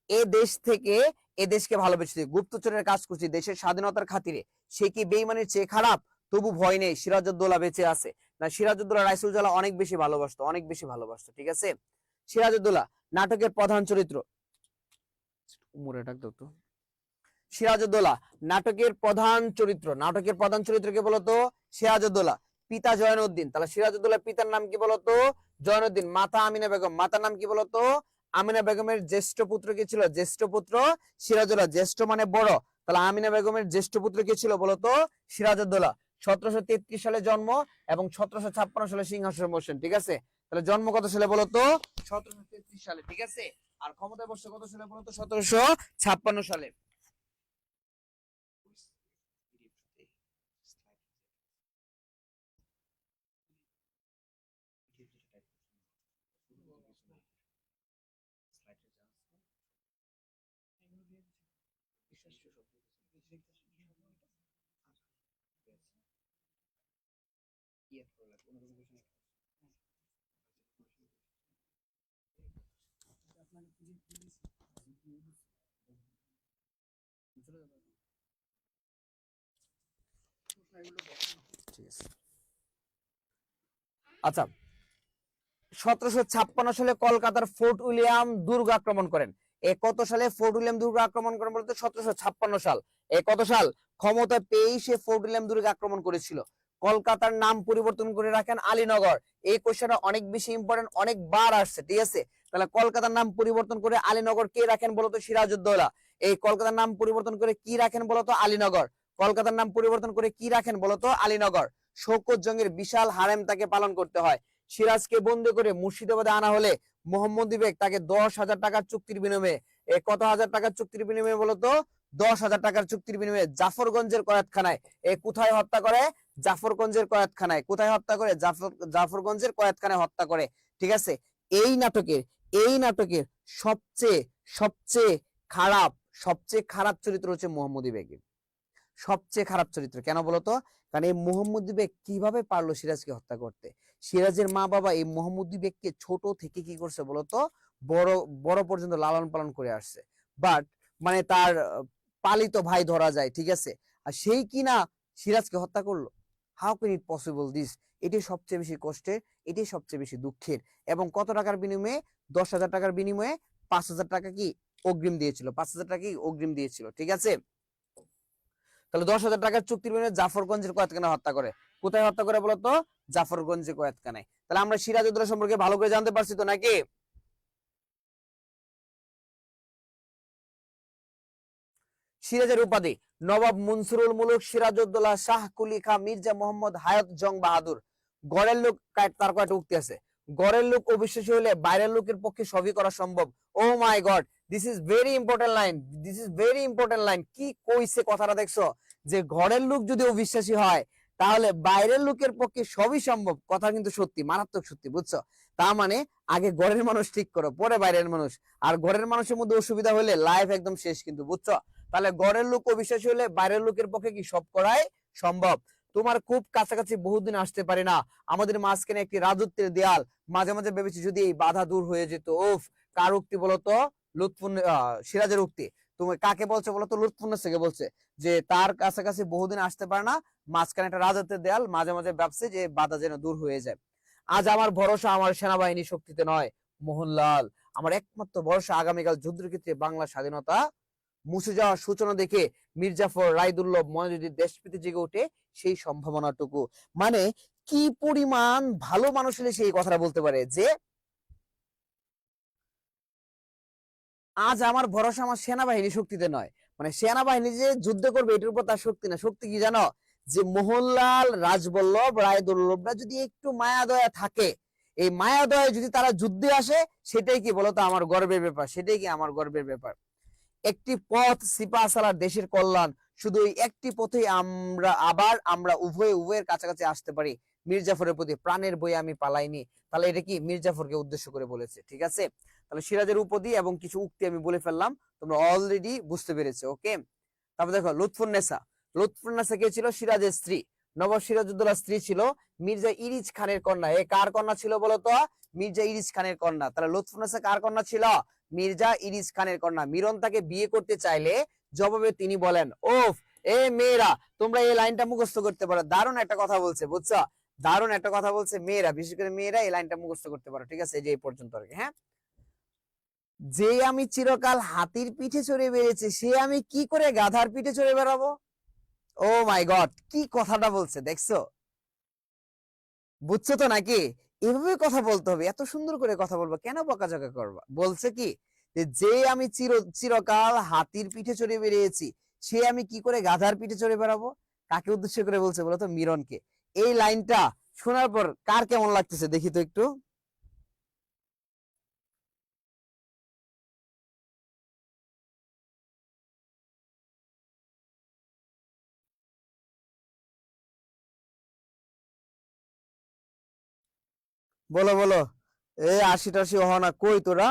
এ দেশ থেকে এ দেশকে ভালোবেসেছি, গুপ্তচরের কাজ করছি দেশের স্বাধীনতার খাতিরে, সে কি বেইমানের চেয়ে খারাপ? তবু ভয় নেই, সিরাজউদ্দৌলা বেঁচে আছে। না, সিরাজউদ্দৌলা রাইসুলজালা অনেক বেশি ভালোবাসতো, অনেক বেশি ভালোবাসতো, ঠিক আছে? সিরাজউদ্দৌলা নাটকের প্রধান চরিত্র, উমরে ডাক দাও তো। সিরাজউদ্দৌলা নাটকের প্রধান চরিত্র, নাটকের প্রধান চরিত্রকে বলতো সিরাজউদ্দৌলা। পিতা জয়নুদ্দিন, তাহলে সিরাজউদ্দৌলার পিতার নাম কি বলতো? জয়নুদ্দিন। মাতা আমিনা বেগম, মাতার নাম কি বলতো? আমিনা বেগমের জ্যেষ্ঠ পুত্র কি ছিল? জ্যেষ্ঠ পুত্র সিরাজউদ্দৌলা, জ্যেষ্ঠ মানে বড়, তাহলে আমিনা বেগমের জ্যেষ্ঠ পুত্র কি ছিল বলতো? সিরাজউদ্দৌলা। 1733 সালে জন্ম এবং 1756 সালে সিংহাসনে বসেন, ঠিক আছে? তাহলে জন্ম কত সালে বলতো? 1733 সালে, ঠিক আছে? আর ক্ষমতায় বসছে কত সালে বলতো? 1756 সালে। আচ্ছা, 1756 সালে কলকাতার ফোর্ট উইলিয়াম দুর্গ আক্রমণ করেন। এ কত সালে ফোর্ট উইলিয়াম দুর্গ আক্রমণ করেন বলতে? 1756 সাল। এ কত সাল? ক্ষমতা পেয়েই সে ফোর্ট উইলিয়াম দুর্গ আক্রমণ করেছিল। কলকাতার নাম পরিবর্তন করে রাখেন আলীনগর। এই কোশ্চেনটা অনেক বেশি ইম্পর্টেন্ট, অনেকবার আসছে, ঠিক আছে? তাহলে কলকাতার নাম পরিবর্তন করে আলীনগর কে রাখেন বলতো? সিরাজউদ্দৌলা। এই কলকাতার নাম পরিবর্তন করে কি রাখেন বলতো? আলীনগর। কলকাতার নাম পরিবর্তন করে কি রাখেন বলতো? আলীনগর। শওকত জঙ্গের বিশাল হারেম তাকে পালন করতে হয়। সিরাজকে বন্দি করে মুর্শিদাবাদে আনা হলে মোহাম্মদ বেগ তাকে 10,000 টাকার চুক্তির বিনিময়ে, কত হাজার টাকার চুক্তির বিনিময়ে বলতো? 10,000 টাকার চুক্তির বিনিময়ে জাফরগঞ্জের কয়াতখানায়, কোথায় হত্যা করে? জাফরগঞ্জের কয়াতখানায়। কোথায় হত্যা করে? জাফরগঞ্জের কয়াতখানায় হত্যা করে, ঠিক আছে? এই নাটকের এই নাটকের সবচেয়ে সবচেয়ে খারাপ সবচেয়ে খারাপ চরিত্র হচ্ছে মোহাম্মদ বেগের। সবচেয়ে খারাপ চরিত্র কেন বলতো? কারণ এই মোহাম্মদ বেগ কিভাবে পারলো সিরাজকে হত্যা করতে? সিরাজের মা বাবা এই মোহাম্মদ বেগকে ছোট থেকে কি করছে বলতো? বড় বড় পর্যন্ত লালন পালন করে আসছে। বাট মানে তার পালিত ভাই ধরা যায়, ঠিক আছে? আর সেই কিনা সিরাজকে হত্যা করলো। How can it possible this? এটি সবচেয়ে বেশি কষ্টের, এটি সবচেয়ে বেশি দুঃখের। এবং কত টাকার বিনিময়ে? 10,000 টাকার বিনিময়ে 5,000 টাকা কি অগ্রিম দিয়েছিল, 5,000 টাকা কি অগ্রিম দিয়েছিল, ঠিক আছে? তাহলে 10,000 টাকার চুক্তির বিনিময়ে জাফরগঞ্জের কয়েতখানায় হত্যা করে। কোথায় হত্যা করে বলতো? জাফরগঞ্জের কয়েতখানায়। তাহলে আমরা সিরাজউদ্দৌলা সম্পর্কে ভালো করে জানতে পারছি তো নাকি? সিরাজের উপাধি নবাব মনসুরুল মুলুক সিরাজউদ্দৌলা শাহ কুলি খাঁ মির্জা মোহাম্মদ হায়াত জং বাহাদুর। গড়ের লোক তার কয়টা উক্তি আছে? গড়ের লোক অবিশ্বাসী হলে বাইরের লোকের পক্ষে সবই করা সম্ভব। Oh my god, this is very important line, this is very important line. কি কইছে কথাটা দেখছো? যে ঘরের লোক যদি অবিশ্বাসী হয় তাহলে বাইরের লোকের পক্ষে সবই সম্ভব। কথা কিন্তু সত্যি, মারাত্মক সত্যি, বুঝছো? তার মানে আগে ঘরের মানুষ ঠিক করো, পরে বাইরের মানুষ। আর ঘরের মানুষের মধ্যে অসুবিধা হলে লাইফ একদম শেষ কিন্তু, বুঝছো? তাহলে ঘরের লোক অবিশ্বাসী হলে বাইরের লোকের পক্ষে কি সব করাই সম্ভব। তোমার খুব কাছাকাছি বহুদিন আসতে পারি না, আমাদের মাঝখানে একটি রাজত্বের দেয়াল। মাঝে মাঝে ভেবেছি যদি এই বাধা দূর হয়ে যেত। ওফ, কার উক্তি বলতো? লুৎফুন সিরাজের উক্তি। তুমি কাকে বলছো বলতো? লুৎফুন্নেস থেকে বলছে যে তার কাছাকাছি বহুদিন আসতে পারে না, মাঝখানে একটা রাজত্বের দেয়াল, মাঝে মাঝে ভাবছে যে বাধা যেন দূর হয়ে যায়। আজ আমার ভরসা আমার সেনাবাহিনী শক্তিতে নয় মোহনলাল, আমার একমাত্র ভরসা আগামীকাল যুদ্ধের ক্ষেত্রে বাংলা স্বাধীনতা মুছে যাওয়ার সূচনা দেখে মির্জাফর রায়দুল্লভ মনোযোগী দেশপ্রীতি জেগে ওঠে সেই সম্ভাবনাটুকু। মানে কি পরিমাণ ভালো মানুষ হলে সেই কথাটা বলতে পারে যে আজ আমার ভরসা আমার সেনাবাহিনী শক্তিতে নয়, মানে সেনাবাহিনী যে যুদ্ধ করবে এটার উপর তার শক্তি না, শক্তি কি জানো, যে মোহনলাল, রাজবল্লভ, রায়দুল্লভরা যদি একটু মায়া দয়া থাকে, এই মায়া দয়া যদি তারা যুদ্ধে আসে, সেটাই কি বলতো আমার গর্বের ব্যাপার, সেটাই কি আমার গর্বের ব্যাপার। একটি পথ সিপাহসালার দেশের কল্যাণ, শুধু এই একটি পথে আমরা উভয়ের কাছাকাছি আসতে পারি। মীর জাফরের প্রতি প্রাণের বই আমি পালাইনি। তাহলে এটা কি মীর জাফরকে উদ্দেশ্য করে বলেছে, ঠিক আছে। তাহলে সিরাজের উপদি এবং কিছু উক্তি আমি বলে ফেললাম, তোমরা অলরেডি বুঝতে পেরেছো, ওকে। তারপর দেখো লুৎফুন্নেসা। লুৎফুন্নেসা কে ছিল? সিরাজের স্ত্রী। নবাব সিরাজউদ্দৌলার স্ত্রী ছিল, মির্জা ইরিজ খানের কন্যা। এ কার কন্যা ছিল বলতো? মির্জা ইরিজ খানের কন্যা। তাহলে লুৎফুন্নেসা কার কন্যা ছিল? মির্জা ইরিজ খানের কন্যা। মিরন তাকে বিয়ে করতে চাইলে জবাবে তিনি বলেন, ওফ এ মেয়েরা, তোমরা এই লাইনটা মুখস্থ করতে পারো। দারুণ একটা কথা বলছে, বুঝছো? দারুণ একটা কথা বলছে। মেয়েরা, বিশেষ করে মেয়েরা এই লাইনটা মুখস্থ করতে পারো, ঠিক আছে, এই যে এই পর্যন্ত আর কি। হ্যাঁ, যে আমি চিরকাল হাতির পিঠে চড়ে বেড়েছি, সে আমি কি করে গাধার পিঠে চড়ে বেড়াবো? ও মাই গড, কি কথাটা বলছে দেখছো? বুঝছো তো নাকি? এভাবে কথা বলতে হবে, এত সুন্দর করে কথা বলবো, কেন বকাঝকা করবা? বলছে কি যে আমি চিরকাল হাতির পিঠে চড়ে বেরিয়েছি, সে আমি কি করে গাধার পিঠে চড়ে বেড়াবো? কাকে উদ্দেশ্য করে বলছে বলতো? মিরনকে। এই লাইনটা শোনার পর কার কেমন লাগতেছে দেখি তো একটু। বলো বলো। এ আশি টাশি হনা কই তোরা?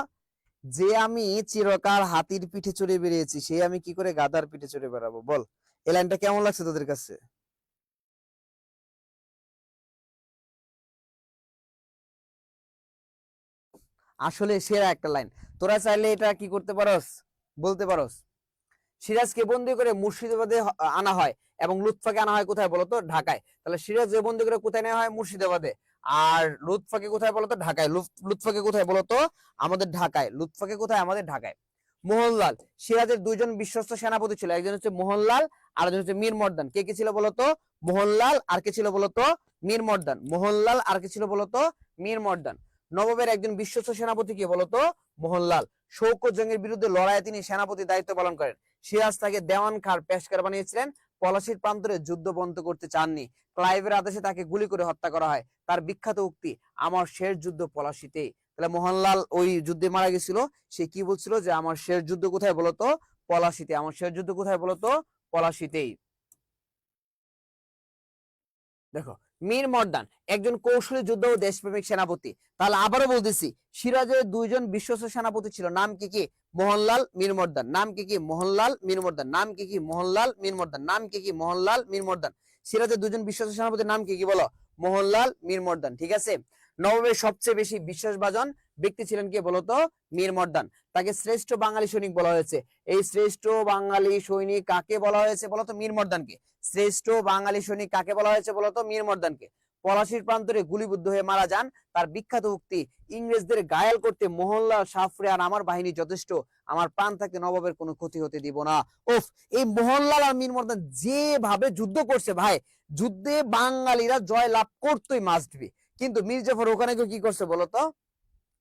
যে আমি চিরকাল হাতির পিঠে চড়ে বেরিয়েছি, সে আমি কি করে গাধার পিঠে চড়ে বেড়াবো? বল, এই লাইনটা কেমন লাগছে তোদের কাছে? আসলে সেরা একটা লাইন। তোরা চাইলে এটা কি করতে পারস, বলতে পারস। সিরাজকে বন্দি করে মুর্শিদাবাদে আনা হয় এবং লুৎফাকে আনা হয় কোথায় বলতো? ঢাকায়। তাহলে সিরাজকে বন্দি করে কোথায় নেওয়া হয়? মুর্শিদাবাদে। আর লুৎফাকে কোথায় বলতো? ঢাকায়। লুৎফাকে কোথায় বলতো? আমাদের ঢাকায়। লুৎফাকে কোথায়? আমাদের ঢাকায়। মোহনলাল, সিরাজের দুইজন বিশ্বস্ত সেনাপতি ছিল, একজন হচ্ছে মোহনলাল আর একজন হচ্ছে মীর মর্দান। কে কে ছিল বলতো? মোহনলাল আর কে ছিল বলতো? মীর মর্দান। মোহনলাল আর কে ছিল বলতো? মীর মর্দান। নবাবের একজন বিশ্বস্ত সেনাপতি কে বলতো? মোহনলাল। শৌকত জঙ্গের বিরুদ্ধে লড়াইয়ে তিনি সেনাপতি দায়িত্ব পালন করেন। সিরাজ তাকে দেওয়ান খার পেশকার বানিয়েছিলেন। পলাশির প্রান্তরে যুদ্ধ বন্ধ করতে চাননি। ক্লাইভের আদেশে তাকে গুলি করে হত্যা করা হয়। তার বিখ্যাত উক্তি, আমার শেষ যুদ্ধ পলাশিতেই। তাহলে মোহনলাল ওই যুদ্ধে মারা গেছিল। সে কি বলছিল? যে আমার শেষ যুদ্ধ কোথায় বলতো? পলাশিতে। আমার শেষ যুদ্ধ কোথায় বলতো? পলাশিতেই। দেখো, মীর মর্দান একজন কৌশলী যোদ্ধা ও দেশপ্রেমিক সেনাপতি। তাহলে আবারও বলতেছি, সিরাজের দুইজন বিশ্বস্ত সেনাপতি ছিল, নাম কি কি? মোহনলাল, মীর মর্দান। নাম কি কি? মোহনলাল, মীর মর্দান। নাম কি কি? মোহনলাল, মীর মর্দান। নাম কি কি? মোহনলাল, মীর মর্দান। সিরাজের দুজন বিশ্বস্ত সেনাপতির নাম কি কি বলো? মোহনলাল, মীর মর্দান, ঠিক আছে। নবাবের সবচেয়ে বেশি বিশ্বাসভাজন ব্যক্তি ছিলেন কে বলতো? মীর মর্দান। তাকে শ্রেষ্ঠ বাঙালি সৈনিক বলা হয়েছে। এই শ্রেষ্ঠ বাঙালি সৈনিক কাকে বলা হয়েছে বলতো? মীর মর্দানকে। শ্রেষ্ঠ বাঙালি সৈনিক কাকে বলা হয়েছে বলতো? মীর মর্দানকে। পলাশির প্রান্তরে গুলিবিদ্ধ হয়ে মারা যান। তার বিখ্যাত উক্তি, ইংরেজদের ঘায়েল করতে মোহনলাল, সাফরে আর আমার বাহিনী যথেষ্ট। আমার প্রাণ থাকতে নবাবের কোনো ক্ষতি হতে দিব না। ওফ, এই মোহনলাল আর মীর মর্দান যেভাবে যুদ্ধ করছে ভাই, যুদ্ধে বাঙালিরা জয় লাভ করতেই মাস্ট বি। কিন্তু মীর জাফর ওখানে কি করছে বলতো?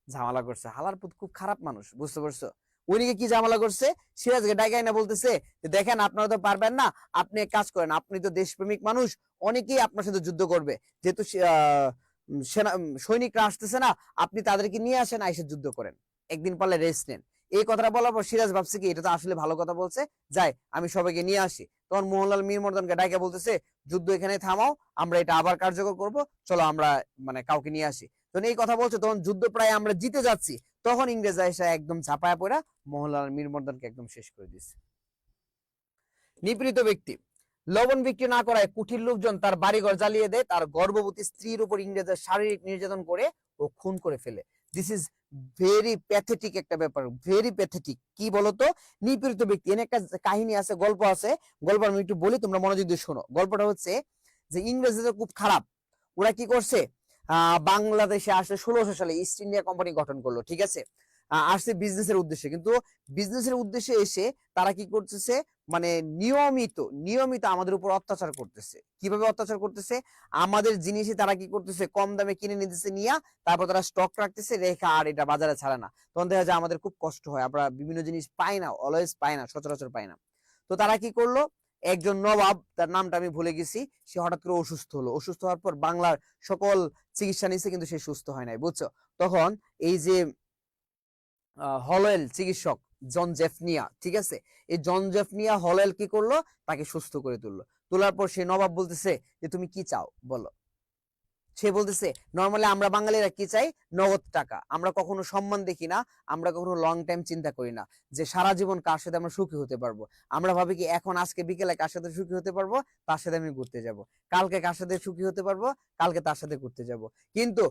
ঝামেলা করছে। হালার পুত খুব খারাপ মানুষ, বুঝতে পারছো? উনিকে কি ঝামেলা করছে? সিরাজকে ডাইকাই না বলতেছে যে দেখেন আপনারা তো পারবেন না, আপনি এক কাজ করেন, আপনি তো দেশপ্রেমিক মানুষ, অনেকেই আপনার সাথে যুদ্ধ করবে, যেহেতু সেনা সৈনিকরা আসতেছে না, আপনি তাদেরকে নিয়ে আসেন, আইসে যুদ্ধ করেন, একদিন পারলে রেস্ট নেন। এই কথাটা বলার পর সিরাজ ভাবছে কি এটা তো আসলে ভালো কথা বলছে, যাই আমি সবাইকে নিয়ে আসি। তখন মোহনলাল মীর মর্দানকে ডাইকা বলতেছে, যুদ্ধ এখানে থামাও, আমরা এটা আবার কার্যকর করব, চলো আমরা মানে কাউকে নিয়ে আসি। তখন এই কথা বলছে, তখন যুদ্ধ প্রায় আমরা জিতে যাচ্ছি, তখন ইংরেজরা এসে একদম ঝাঁপায়া পড়া মোহনলাল মীর মর্দানকে একদম শেষ করে দিয়েছে। নিপীড়িত ব্যক্তি, লবণ বিক্রি না করায় কুঠির লোকজন তার বাড়িঘর জ্বালিয়ে দেয়, তার গর্ভবতী স্ত্রীর উপর ইংরেজরা শারীরিক নির্যাতন করে ও খুন করে ফেলে। দিস ইজ ভেরি প্যাথেটিক একটা ব্যাপার, ভেরি প্যাথেটিক। কি বলতো? নিপীড়িত ব্যক্তি, এনে একটা কাহিনী আছে, গল্প আছে। গল্প আমি একটু বলি, তোমরা মনোযোগ দিয়ে শোনো। গল্পটা হচ্ছে যে ইংরেজরা খুব খারাপ। ওরা কি করছে? বাংলাদেশে আসলে 1600 সালে ইস্ট ইন্ডিয়া কোম্পানি গঠন করলো, ঠিক আছে। আসছে বিজনেসের উদ্দেশ্যে, কিন্তু বিজনেসের উদ্দেশ্যে এসে তারা কি করতেছে, মানে নিয়মিত নিয়মিত আমাদের উপর অত্যাচার করতেছে। কিভাবে অত্যাচার করতেছে? আমাদের জিনিসই তারা কি করতেছে, কম দামে কিনে নিতেছে, নিয়ে তারপর তারা স্টক রাখতেছে, রেখে আর এটা বাজারে ছাড়ে না। তখন দেখা যায় আমাদের খুব কষ্ট হয়, আমরা বিভিন্ন জিনিস পাই না, অলওয়েজ পাই না, সচরাচর পাই না। তো তারা কি করলো, একজন নবাব, তার নামটা আমি ভুলে গেছি, সে হঠাৎ করে অসুস্থ হলো। অসুস্থ হওয়ার পর বাংলার সকল চিকিৎসা নিছে, কিন্তু সে সুস্থ হয় নাই, বুঝছো? তখন এই যে হলওয়েল চিকিৎসক জন জেফনিয়া, ঠিক আছে, এই জন জেফনিয়া হলওয়েল কি করলো, তাকে সুস্থ করে তুললো। তোলার পর সে নবাব বলতেছে যে তুমি কি চাও বলো। সে বলতেছে নর্মালি আমরা বাঙালিরা কি চাই, নগদ টাকা। আমরা কখনো সম্মান দেখি না, আমরা কখনো লং টাইম চিন্তা করি না যে সারা জীবন কার সাথে আমরা সুখী হতে পারবো। আমরা ভাবি কি এখন আজকে বিকেলে কার সাথে সুখী হতে পারবো, তার সাথে আমি ঘুরতে যাব। কালকে কার সাথে সুখী হতে পারবো, কালকে তার সাথে ঘুরতে যাব। কিন্তু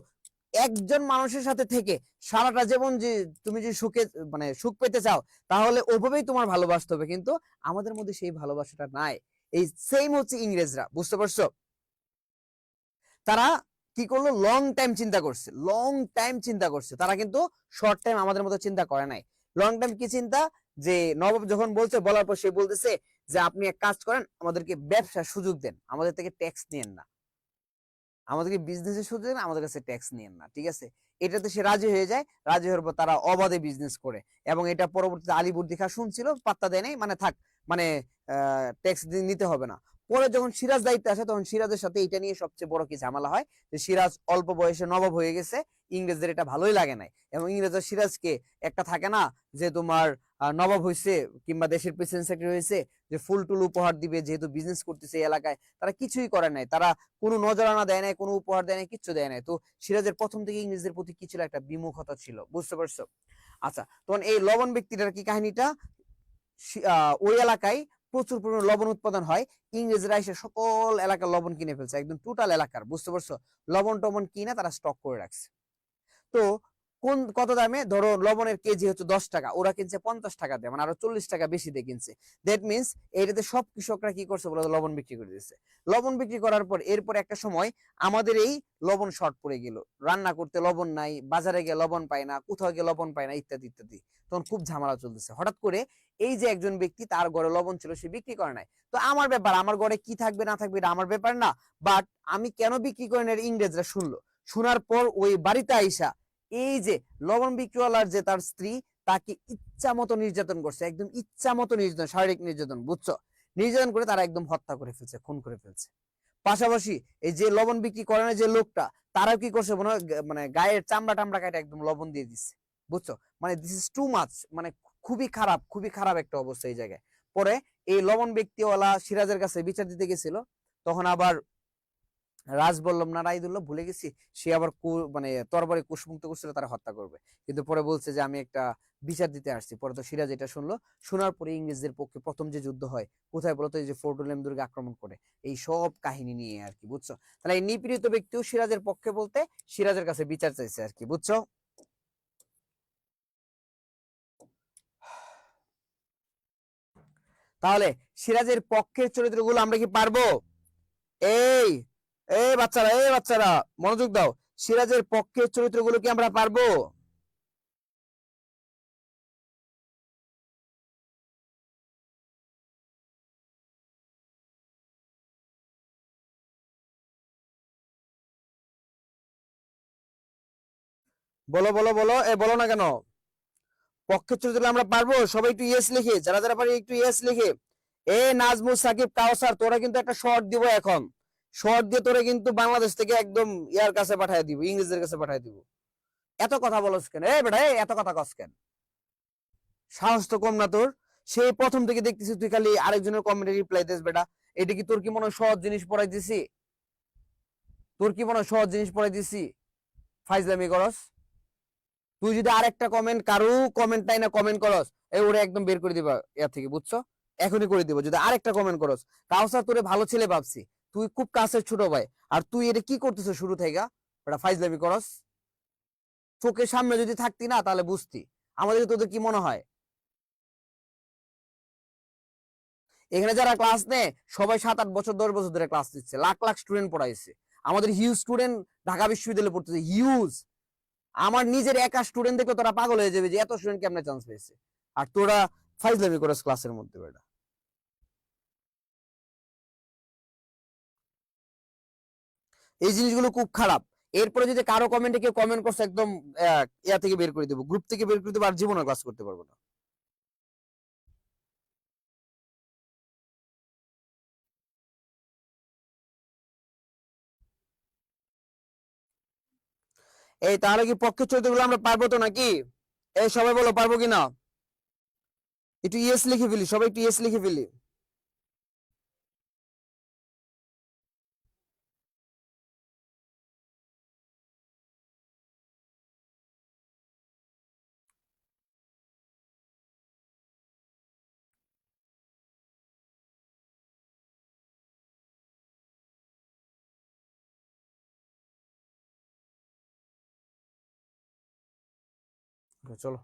একজন মানুষের সাথে থেকে সারাটা জীবন যে তুমি যদি সুখে, মানে সুখ পেতে চাও, তাহলে ওভাবেই তোমার ভালোবাসতে হবে। কিন্তু আমাদের মধ্যে সেই ভালোবাসাটা নাই। এই সেম হচ্ছে ইংরেজরা, বুঝতে পারছো? তারা কি করলো, লং টাইম চিন্তা করছে, লং টাইম চিন্তা করছে। তারা কিন্তু শর্ট টাইম আমাদের মতো চিন্তা করে নাই। লং টাইম কি চিন্তা, যে নবাব যখন বলছে, বলার পর সে বলতেছে যে আপনি এক কাজ করেন, আমাদেরকে ব্যবসার সুযোগ দেন, আমাদের থেকে ট্যাক্স নিয়েন না, আমাদেরকে বিজনেসের সুযোগ দেন, আমাদের কাছে ট্যাক্স নিয়েন না, ঠিক আছে? এটাতে সে রাজি হয়ে যায়। রাজি হওয়ার পর তারা অবাধে বিজনেস করে, এবং এটা পরবর্তীতে আলীবর্দী খাঁ শুনছিল, পাত্তা দেয় নাই, মানে থাক, মানে ট্যাক্স নিতে হবে না। পরে যখন সিরাজ দায়িত্বে আসে, তখন সিরাজের সাথে এটা নিয়ে সবচেয়ে বড় কি ঝামেলা হয়, যে সিরাজ অল্প বয়সে নবাব হয়ে গেছে, ইংরেজদের এটা ভালোই লাগে নাই। এবং ইংরেজরা সিরাজকে, একটা থাকে না যে তোমার নবাব হয়েছে কিংবা দেশের প্রেসিডেন্ট সেক্রেটারি হয়েছে, যে ফুল টুল উপহার দিবে, যেহেতু বিজনেস করতেছে এই এলাকায়, তারা কিছুই করে নাই। তারা কোনো নজরানা দেয় নাই, কোনো উপহার দেয় নাই, কিচ্ছু দেয় নাই। তো সিরাজের প্রথম থেকে ইংরেজদের প্রতি কি ছিল, একটা বিমুখতা ছিল, বুঝতে পারছো? আচ্ছা, তখন এই লবণ ব্যক্তিটার কি কাহিনীটা, ওই এলাকায় প্রচুর পরিমাণে লবণ উৎপাদন হয়। ইংরেজরা এসে সকল এলাকার লবণ কিনে ফেলছে, একদম টোটাল এলাকার, বুঝতে পারছো? লবণ টবণ কিনে তারা স্টক করে রাখছে। তো কত দামে, ধরো লবণের কেজি হচ্ছে 10 টাকা, ওরা কিনছে 50 টাকা দিয়ে, মানে আরো 40 টাকা বেশি দিয়ে কিনছে। দ্যাট মিনস এইটাতে সব কৃষকরা কি করছে বলো, লবণ বিক্রি করে দিচ্ছে। লবণ বিক্রি করার পর এরপর একটা সময় আমাদের এই লবণ শর্ট পড়ে গেল, রান্না করতে লবণ নাই, বাজারে গিয়ে লবণ পায় না, কোথাও গিয়ে লবণ পায় না, ইত্যাদি ইত্যাদি। তখন খুব ঝামেলা চলতেছে। হঠাৎ করে এই যে একজন ব্যক্তি, তার ঘরে লবণ ছিল, সে বিক্রি করে নাই। তো আমার ব্যাপার, আমার ঘরে কি থাকবে না থাকবে এটা আমার ব্যাপার না, বাট আমি কেন বিক্রি করি না, ইংরেজরা শুনলো। শোনার পর ওই বাড়িতে আইসা এই যে লবণ বিক্রিওয়ালার যে তার স্ত্রী, তাকে ইচ্ছা মতো নির্যাতন করছে, একদম ইচ্ছা মতো নির্যাতন, শারীরিক নির্যাতন, বুঝছো? নির্যাতন করে তারা একদম হত্যা করে ফেলছে, খুন করে ফেলছে। পাশাপাশি এই যে লবণ বিক্রি করে না যে লোকটা, তারাও কি করছে, মানে গায়ের চামড়া টামড়া কাটে একদম লবণ দিয়ে দিচ্ছে, বুঝছো? মানে দিস ইজ টু মাচ, মানে খুবই খারাপ, খুবই খারাপ একটা অবস্থা এই জায়গায়। পরে এই লবণ ব্যক্তিওয়ালা সিরাজের কাছে বিচার দিতে গেছিল, তখন আবার রাজবল্লভ না রায়দুল্লাহ ভুলে গেছি, সে আবার মানে তরবারি কুশমুক্ত করছিল, তারা হত্যা করবে। কিন্তু পরে বলছে যে আমি একটা বিচার দিতে আসছি। পরে তো সিরাজ এটা শুনলো, শোনার পরে ইংরেজদের পক্ষে প্রথম যে যুদ্ধ হয় কোথায় বলতো, এই যে ফোর্ট উইলিয়াম দুর্গে আক্রমণ করে, এই সব কাহিনী নিয়ে আর কি, বুঝছো? তাহলে এই নিপীড়িত ব্যক্তিও সিরাজের পক্ষে বলতে সিরাজের কাছে বিচার চাইছে আর কি, বুঝছো? তাহলে সিরাজের পক্ষের চরিত্রগুলো আমরা কি পারবো? এই এই বাচ্চারা, এই বাচ্চারা মনোযোগ দাও, সিরাজের পক্ষের চরিত্রগুলো কি আমরা পারবো? বলো বলো বলো, এ বলো না কেন? পক্ষের চরিত্রগুলো আমরা পারবো? সবাই একটু ইয়েস লিখে, যারা যারা পারি একটু ইয়েস লিখে। এ নাজমুল সাকিব কাওসার, তোরা কিন্তু একটা শর্ট দিব এখন। শর্ট দিয়ে তোরা কিন্তু বাংলাদেশ থেকে একদম ইয়ার কাছে পাঠিয়ে দিব, ইংরেজদের কাছে পাঠিয়ে দিব। এত কথা বলস কেন, এ বেটা, এত কথা কস কেন? সাহস তো কম না তোর? সেই প্রথম থেকে দেখতেছি তুই খালি আরেকজনের কমেন্টে রিপ্লাই দিস বেটা। এটা কি তোর কি মনে হয় সহজ জিনিস পড়াই দিছি? তোর কি মনে হয় সহজ জিনিস পড়াই দিছি? ফাইজলামি করস? তুই যদি আরেকটা কমেন্ট, কারো কমেন্ট নাই না কমেন্ট করস, এই ওরে একদম বের করে দিবা এর থেকে, বুঝছো? এখনই করে দিব যদি আরেকটা কমেন্ট করস। কাউসার তোরে ভালো ছেলে ভাবছি, তুই খুব কাছের ছোট ভাই, আর তুই এটা কি করতেছ শুরু থেকে? ওটা ফাইজলামি করস। চোখের সামনে যদি থাকতি না তাহলে বুঝতি। আমাদের তোদের কি মনে হয়? এখানে যারা ক্লাস নেয় সবাই 7-8 বছর 10 বছর ধরে ক্লাস নিচ্ছে, লাখ লাখ স্টুডেন্ট পড়াইছে, আমাদের হিউজ স্টুডেন্ট ঢাকা বিশ্ববিদ্যালয়ে পড়তেছে, হিউজ। আমার নিজের একা স্টুডেন্ট দেখলে তোরা পাগল হয়ে যাবে যে এত স্টুডেন্ট কেমনে চান্স পেয়েছে, আর তোরা ফাইজলামি করিস ক্লাসের মধ্যে বেটা। এই জিনিসগুলো খুব খারাপ। এরপরে যদি কারো কমেন্টে কেউ কমেন্ট করছে একদম ইয়া থেকে বের করে দেবো, গ্রুপ থেকে বের করে দেবো, আর জীবনে ক্লাস করতে পারবো না। এই তাহলে কি পক্ষের চরিত্রগুলো আমরা পারবো তো নাকি? এই সবাই বলো পারবো কিনা, একটু ইয়েস লিখে ফেলি, সবাই একটু ইয়েস লিখে ফেলি। চলো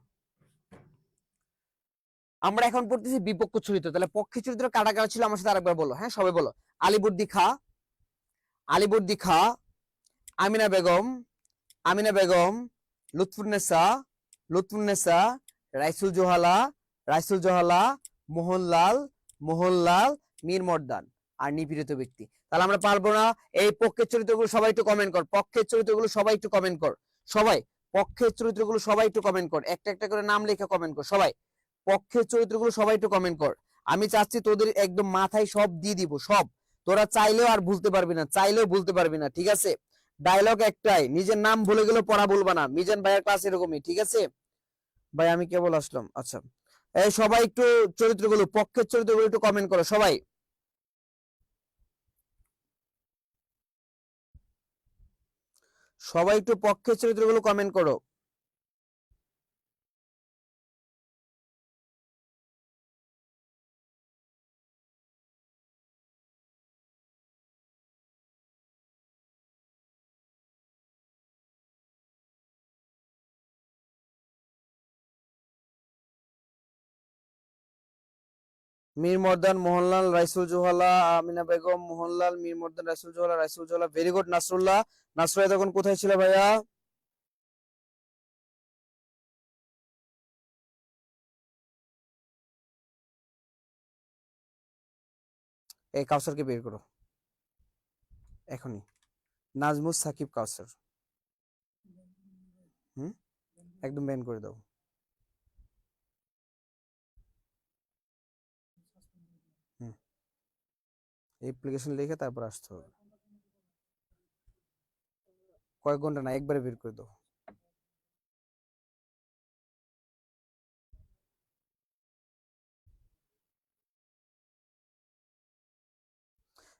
আমরা এখন পড়তেছি বিপক্ষ চরিত্র, তাহলে পক্ষের চরিত্র কারা কারা ছিল আমার সাথে আরেকবার বলো, হ্যাঁ সবাই বলো। আলিবর্দি খা, আলিবর্দি খা, আমিনা বেগম, আমিনা বেগম, লুৎফুন্নেসা, লুৎফুন্নেসা, রাইসুল জোহালা, রাইসুল জোহালা, মোহনলাল, মোহনলাল, মীর মর্দান, আর নিপীড়িত ব্যক্তি। তাহলে আমরা পারবো না। এই পক্ষের চরিত্রগুলো সবাই একটু কমেন্ট কর, পক্ষের চরিত্রগুলো সবাই একটু কমেন্ট কর, সবাই পক্ষের চরিত্রগুলো সবাই একটু কমেন্ট কর, একটা একটা করে নাম লেখা কমেন্ট কর সবাই, পক্ষের চরিত্রগুলো সবাই একটু কমেন্ট কর। আমি চাচ্ছি তোদের একদম মাথায় সব দিয়ে দিব, সব তোরা চাইলেও আর ভুলতে পারবি না, চাইলেও ভুলতে পারবি না, ঠিক আছে? ডায়লগ একটাই, নিজের নাম ভুলে গেলেও পড়া বলবা না। মিজান ভাইয়ের ক্লাস এরকমই, ঠিক আছে? ভাই আমি কেবল আসলাম, আচ্ছা। এই সবাই একটু চরিত্রগুলো, পক্ষের চরিত্রগুলো একটু কমেন্ট করো সবাই, সবাই একটু পক্ষের চরিত্রগুলো কমেন্ট করো। Mir Mardan, Mohanlal, Raisul Juhala, Amina Begum, Mohanlal, Mir Mardan, Raisul Juhala, Raisul Juhala, very good. নাসরুল্লাহ, নাসরুল্লাহ তখন কোথায় ছিল ভাইয়া? এই কাউসারকে বের করো এখনই, নাজমুস সাকিব কাউসার, হুম, একদম ব্যান করে দাও। হুম, অ্যাপ্লিকেশন লিখে তারপর আসতে হবে, কয়েক ঘন্টা না, একবারে বের করে দাও।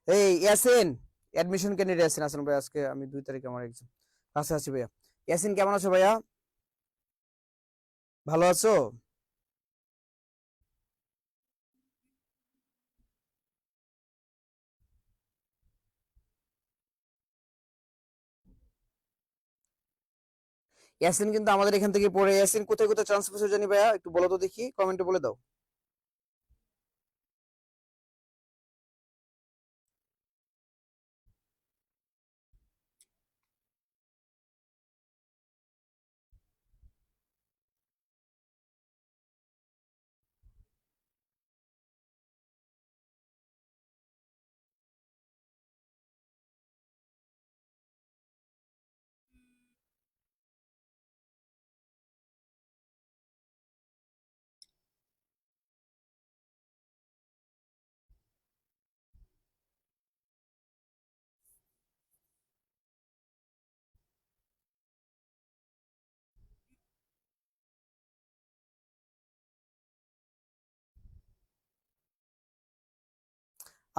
এই ইয়াসিন, অ্যাডমিশন ক্যান্ডিডেট ইয়াসিন আসেন ভাই, আজকে আমি 2 তারিখে আমার এক্সাম, কাছে আছি ভাইয়া। ইয়াসিন কেমন আছো ভাইয়া, ভালো আছো? ইয়াসিন কিন্তু আমাদের এখান থেকে পড়ে, ইয়াসিন কোথায় কোথায় চান্স পেয়েছো জানি ভাইয়া, একটু বলো তো দেখি, কমেন্টে বলে দাও।